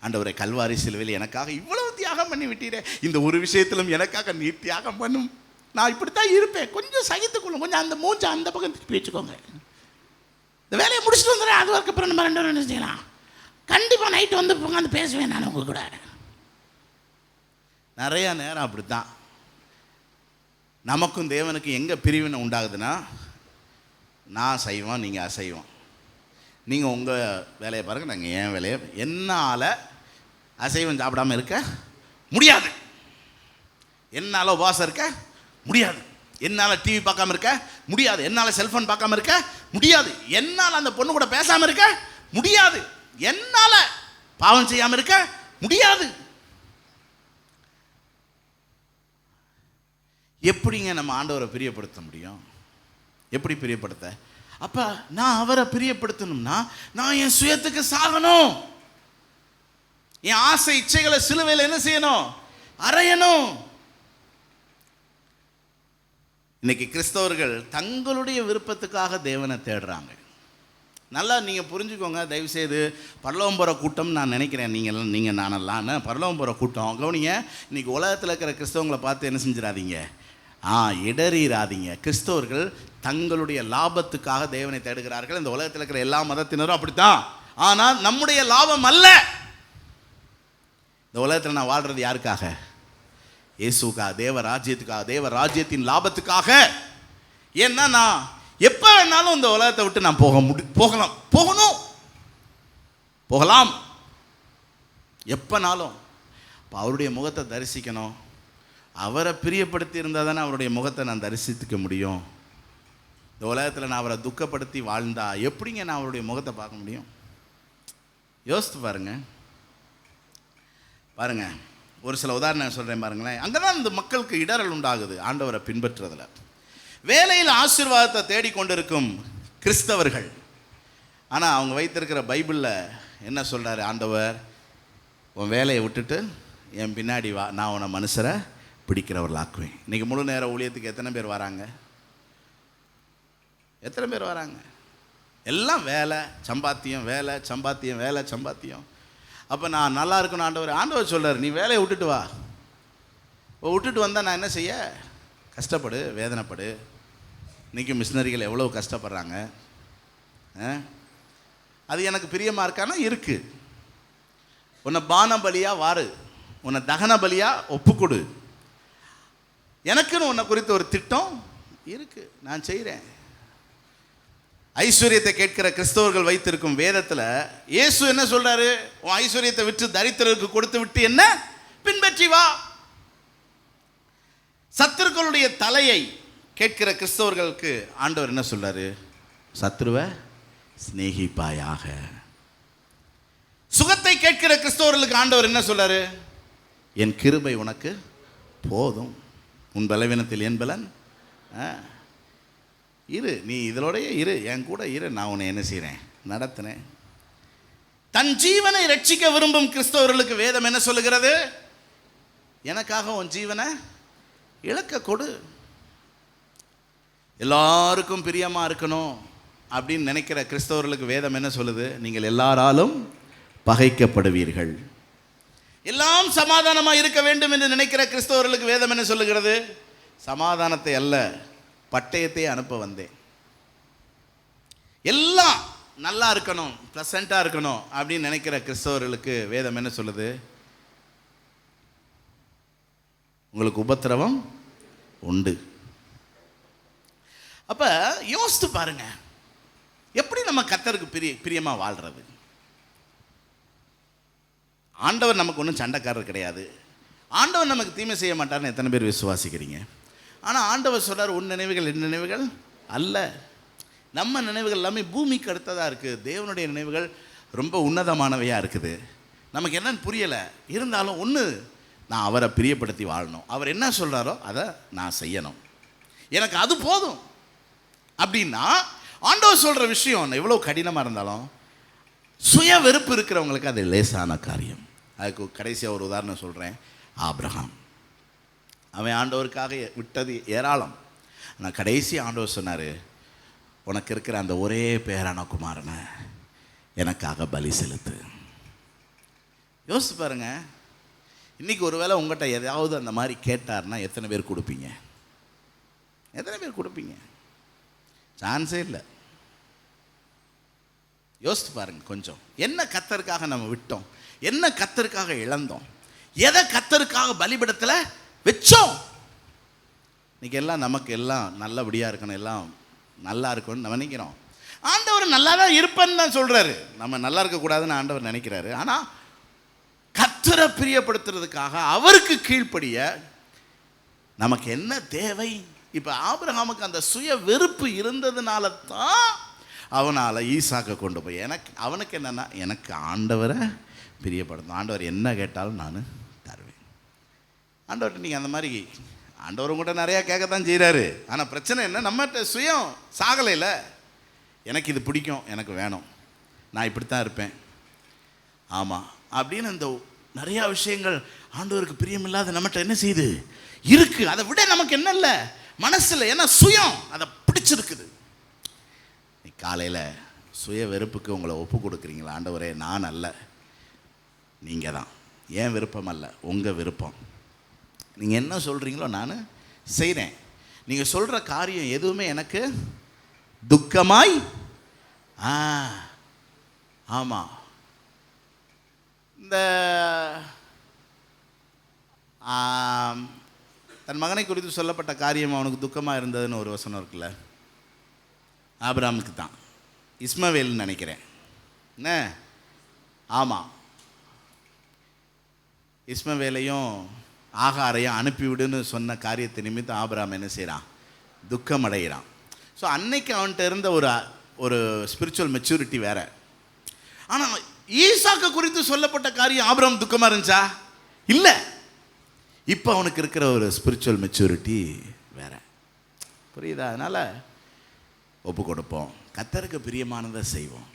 Speaker 1: ஆண்டவரே, கல்வாரி சிலுவையில் எனக்காக இவ்வளவு தியாகம் பண்ணி விட்டீரே, இந்த ஒரு விஷயத்திலும் எனக்காக நீ தியாகம் பண்ணும். நான் இப்படித்தான் இருப்பேன், கொஞ்சம் சகித்துக்கொள்ளும், கொஞ்சம் அந்த மூஞ்ச அந்த பக்கம் திருப்பி வச்சுக்கோங்க. இந்த வேலையை முடிச்சுட்டு வந்துடுறேன், அது வரைக்கும் அப்புறம் நம்ம 2 பேரும் என்ன செய்யலாம்? கண்டிப்பாக நைட்டு வந்து உட்காந்து பேசுவேன் நான் உங்க கூட. நிறையா நேரம் அப்படித்தான் நமக்கும் தேவனுக்கு எங்கே பிரிவினை உண்டாகுதுன்னா, நான் சைவம், நீங்கள் அசைவம். நீங்கள் உங்கள் வேலையை பாருங்கள், நாங்கள் என் வேலையை. என்னால் அசைவம் சாப்பிடாமல் இருக்க முடியாது, என்னால் உபவாசம் இருக்க முடியாது, என்னால் டிவி பார்க்காம இருக்க முடியாது, என்னால் செல்ஃபோன் பார்க்காம இருக்க முடியாது, என்னால் அந்த பொண்ணு கூட பேசாமல் இருக்க முடியாது, என்னால் பாவம் செய்யாமல் இருக்க முடியாது. எப்படிங்க நம்ம ஆண்டவரை பிரியப்படுத்த முடியும்? எப்படி பிரியப்படுத்த? அப்போ நான் அவரை பிரியப்படுத்தணும்னா நான் என் சுயத்துக்கு சாகணும். என் ஆசை இச்சைகளை சிலுவையில் என்ன செய்யணும்? அறையணும். இன்னைக்கு கிறிஸ்தவர்கள் தங்களுடைய விருப்பத்துக்காக தேவனை தேடுறாங்க. நல்லா நீங்கள் புரிஞ்சுக்கோங்க தயவுசெய்து. பரலோகம் போகிற கூட்டம் நான் நினைக்கிறேன், நீங்கள் நானெல்லாம் பரலோகம் போகிற கூட்டம். கவனிங்க, இன்றைக்கி உலகத்தில் இருக்கிற கிறிஸ்தவங்களை பார்த்து என்ன செஞ்சிடாதீங்க, இடறிடாதீங்க. கிறிஸ்தவர்கள் தங்களுடைய லாபத்துக்காக தேவனை தேடுகிறார்கள். இந்த உலகத்தில் இருக்கிற எல்லா மதத்தினரும் அப்படித்தான். ஆனால் நம்முடைய லாபம் அல்ல. இந்த உலகத்தில் நான் வாழ்கிறது யாருக்காக? இயேசுக்காக, தேவ ராஜ்யத்துக்காக, தேவ ராஜ்யத்தின் லாபத்துக்காக. ஏன்னா நான் எப்போ வேணாலும் இந்த உலகத்தை விட்டு நான் போகலாம் எப்போனாலும். இப்போ அவருடைய முகத்தை தரிசிக்கணும். அவரை பிரியப்படுத்தி இருந்தால் தானே அவருடைய முகத்தை நான் தரிசித்துக்க முடியும். இந்த உலகத்தில் நான் அவரை துக்கப்படுத்தி வாழ்ந்தா எப்படிங்க நான் அவருடைய முகத்தை பார்க்க முடியும்? யோசித்து பாருங்க. ஒரு சில உதாரணம் சொல்கிறேன் பாருங்களேன். அங்கே தான் இந்த மக்களுக்கு இடரல் உண்டாகுது ஆண்டவரை பின்பற்றுறதில். வேலையில் ஆசீர்வாதத்தை தேடிக்கொண்டிருக்கும் கிறிஸ்தவர்கள், ஆனால் அவங்க வைத்திருக்கிற பைபிளில் என்ன சொல்கிறாரு ஆண்டவர்? உன் வேலையை விட்டுட்டு என் பின்னாடி வா, நான் உன்னை மனுஷரை பிடிக்கிறவர்களாக்குவேன். இன்றைக்கி முழு நேர ஊழியத்துக்கு எத்தனை பேர் வராங்க? எல்லாம் வேலை சம்பாத்தியம். அப்போ நான் நல்லா இருக்கணும் ஆண்டவர் சொல்கிறார், நீ வேலையை விட்டுட்டு வா. விட்டுட்டு வந்தால் நான் என்ன செய்ய? கஷ்டப்படு, வேதனைப்படு. இன்றைக்கி மிஷினரிகள் எவ்வளோ கஷ்டப்படுறாங்க. அது எனக்கு பிரியமாக இருக்கானா? இருக்குது. உன்னை பான பலியாக வாரு, உன்னை தகன பலியாக ஒப்புக்கொடு. எனக்குன்னு உன்னை குறித்த ஒரு திட்டம் இருக்குது, நான் செய்கிறேன். ஐஸ்வர்யத்தை கேட்கிற கிறிஸ்தவர்கள் வைத்திருக்கும் வேதத்தில் இயேசு என்ன சொல்றாரு? உன் ஐஸ்வர்யத்தை விற்று தரித்திரருக்கு கொடுத்து விட்டு என்ன பின்பற்றி வா. சத்துருக்களுடைய தலையை கேட்கிற கிறிஸ்தவர்களுக்கு ஆண்டவர் என்ன சொல்றாரு? சத்துருவை சிநேகிப்பாயாக. சுகத்தை கேட்கிற கிறிஸ்தவர்களுக்கு ஆண்டவர் என்ன சொல்றாரு? என் கிருபை உனக்கு போதும், உன் பலவீனத்தில் என் பலன். இரு, நீ இதோடய இரு, என் கூட இரு, நான் உன்னை என்ன செய்கிறேன்? நடத்தினேன். தன் ஜீவனை ரட்சிக்க விரும்பும் கிறிஸ்தவர்களுக்கு வேதம் என்ன சொல்லுகிறது? எனக்காக உன் ஜீவனை இழக்க கொடு. எல்லாருக்கும் பிரியமாக இருக்கணும் அப்படின்னு நினைக்கிற கிறிஸ்தவர்களுக்கு வேதம் என்ன சொல்லுது? நீங்கள் எல்லாராலும் பகைக்கப்படுவீர்கள். எல்லாம் சமாதானமாக இருக்க வேண்டும் என்று நினைக்கிற கிறிஸ்தவர்களுக்கு வேதம் என்ன சொல்லுகிறது? சமாதானத்தை அல்ல, பட்டயத்தை அனுப்ப வந்தேன். எல்லாம் நல்லா இருக்கணும், ப்ளசண்ட்டாக இருக்கணும் அப்படின்னு நினைக்கிற கிறிஸ்தவர்களுக்கு வேதம் என்ன சொல்லுது? உங்களுக்கு உபத்திரவம் உண்டு. அப்போ யோசித்து பாருங்க, எப்படி நம்ம கர்த்தருக்கு பிரியமாக வாழ்கிறது? ஆண்டவர் நமக்கு ஒன்றும் சண்டைக்காரர் கிடையாது. ஆண்டவர் நமக்கு தீமை செய்ய மாட்டார்னு எத்தனை பேர் விசுவாசிக்கிறீங்க? ஆனால் ஆண்டவர் சொல்கிறார், உன் நினைவுகள் என் நினைவுகள் அல்ல. நம்ம நினைவுகள் எல்லாமே பூமிக்கு அடுத்ததாக இருக்குது. தேவனுடைய நினைவுகள் ரொம்ப உன்னதமானவையாக இருக்குது. நமக்கு என்னன்னு புரியலை, இருந்தாலும் ஒன்று, நான் அவரை பிரியப்படுத்தி வாழணும். அவர் என்ன சொல்கிறாரோ அதை நான் செய்யணும், எனக்கு அது போதும். அப்படின்னா ஆண்டவர் சொல்கிற விஷயம் எவ்வளோ கடினமாக இருந்தாலும் சுய வெறுப்பு இருக்கிறவங்களுக்கு அது லேசான காரியம். அதுக்கு கடைசியாக ஒரு உதாரணம் சொல்கிறேன். ஆபிரகாம், அவன் ஆண்டவருக்காக விட்டது ஏராளம். ஆனால் கடைசி ஆண்டவர் சொன்னார், உனக்கு இருக்கிற அந்த ஒரே பேரான குமாரனை எனக்காக பலி செலுத்து. யோசிச்சு பாருங்க, இன்றைக்கி ஒருவேளை உங்கள்கிட்ட எதாவது அந்த மாதிரி கேட்டார்னா எத்தனை பேர் கொடுப்பீங்க? சான்ஸே இல்லை. யோசித்து பாருங்க கொஞ்சம். என்ன கர்த்தருக்காக நம்ம விட்டோம்? என்ன கர்த்தருக்காக இழந்தோம்? எதை கர்த்தருக்காக பலிபீடத்தில் வச்சோம்? இன்னைக்கு எல்லாம் நமக்கு எல்லாம் நல்லபடியாக இருக்கணும், எல்லாம் நல்லா இருக்கணும்னு நம்ம நினைக்கிறோம். ஆண்டவர் நல்லா தான் இருப்பேன்னு தான் சொல்கிறாரு. நம்ம நல்லா இருக்கக்கூடாதுன்னு ஆண்டவர் நினைக்கிறாரு. ஆனால் கர்த்தரை பிரியப்படுத்துறதுக்காக அவருக்கு கீழ்ப்படிய நமக்கு என்ன தேவை? இப்போ ஆபிரகாமுக்கு அந்த சுய வெறுப்பு இருந்ததுனால தான் அவனால் ஈசாக்கை கொண்டு போய் அவனுக்கு என்னென்னா, எனக்கு ஆண்டவரை பிரியப்படுத்தணும், ஆண்டவர் என்ன கேட்டாலும் நான் தருவேன். ஆண்டவர்கிட்ட நீங்கள் அந்த மாதிரி, ஆண்டவர் உங்கள்கிட்ட நிறையா கேட்கத்தான் செய்கிறாரு. ஆனால் பிரச்சனை என்ன, நம்மகிட்ட சுயம் சாகலையில். எனக்கு இது பிடிக்கும், எனக்கு வேணும், நான் இப்படித்தான் இருப்பேன், ஆமாம் அப்படின்னு இந்த நிறையா விஷயங்கள் ஆண்டவருக்கு பிரியமில்லாத நம்மகிட்ட என்ன செய்யுது இருக்குது. அதை விட நமக்கு என்ன இல்லை, மனசில். ஏன்னா சுயம் அதை பிடிச்சிருக்குது. காலையில் சுய வெறுப்புக்கு உங்களை ஒப்பு கொடுக்குறீங்களா? ஆண்டவரே, நான் அல்ல, நீங்கள் தான். ஏன் விருப்பம் அல்ல, உங்கள் விருப்பம். நீங்கள் என்ன சொல்கிறீங்களோ நான் செய்கிறேன். நீங்கள் சொல்கிற காரியம் எதுவுமே எனக்கு துக்கமாய் ஆமாம். இந்த தன் மகனை குறித்து சொல்லப்பட்ட காரியம் அவனுக்கு துக்கமாக இருந்ததுன்னு ஒரு வசனம் இருக்குல்ல, ஆபிரகாமுக்கு தான். இஸ்மவேல்னு நினைக்கிறேன் என்ன? ஆமாம், இஸ்மவேலையும் ஆகாரையும் அனுப்பிவிடுன்னு சொன்ன காரியத்தை நிமித்தம் ஆபிரகாம் என்ன செய்கிறான்? துக்கம் அடைகிறான். ஸோ அன்னைக்கு அவன்கிட்ட இருந்த ஒரு ஸ்பிரிச்சுவல் மெச்சூரிட்டி வேற. ஆனால் ஈசாக்கு குறித்து சொல்லப்பட்ட காரியம் ஆபிரகாம் துக்கமாக இருந்துச்சா? இல்லை. இப்போ அவனுக்கு இருக்கிற ஒரு ஸ்பிரிச்சுவல் மெச்சூரிட்டி வேற. புரியுதா? அதனால் ஒப்பு கொடுப்போம், கர்த்தருக்கு பிரியமானதை செய்வோம்.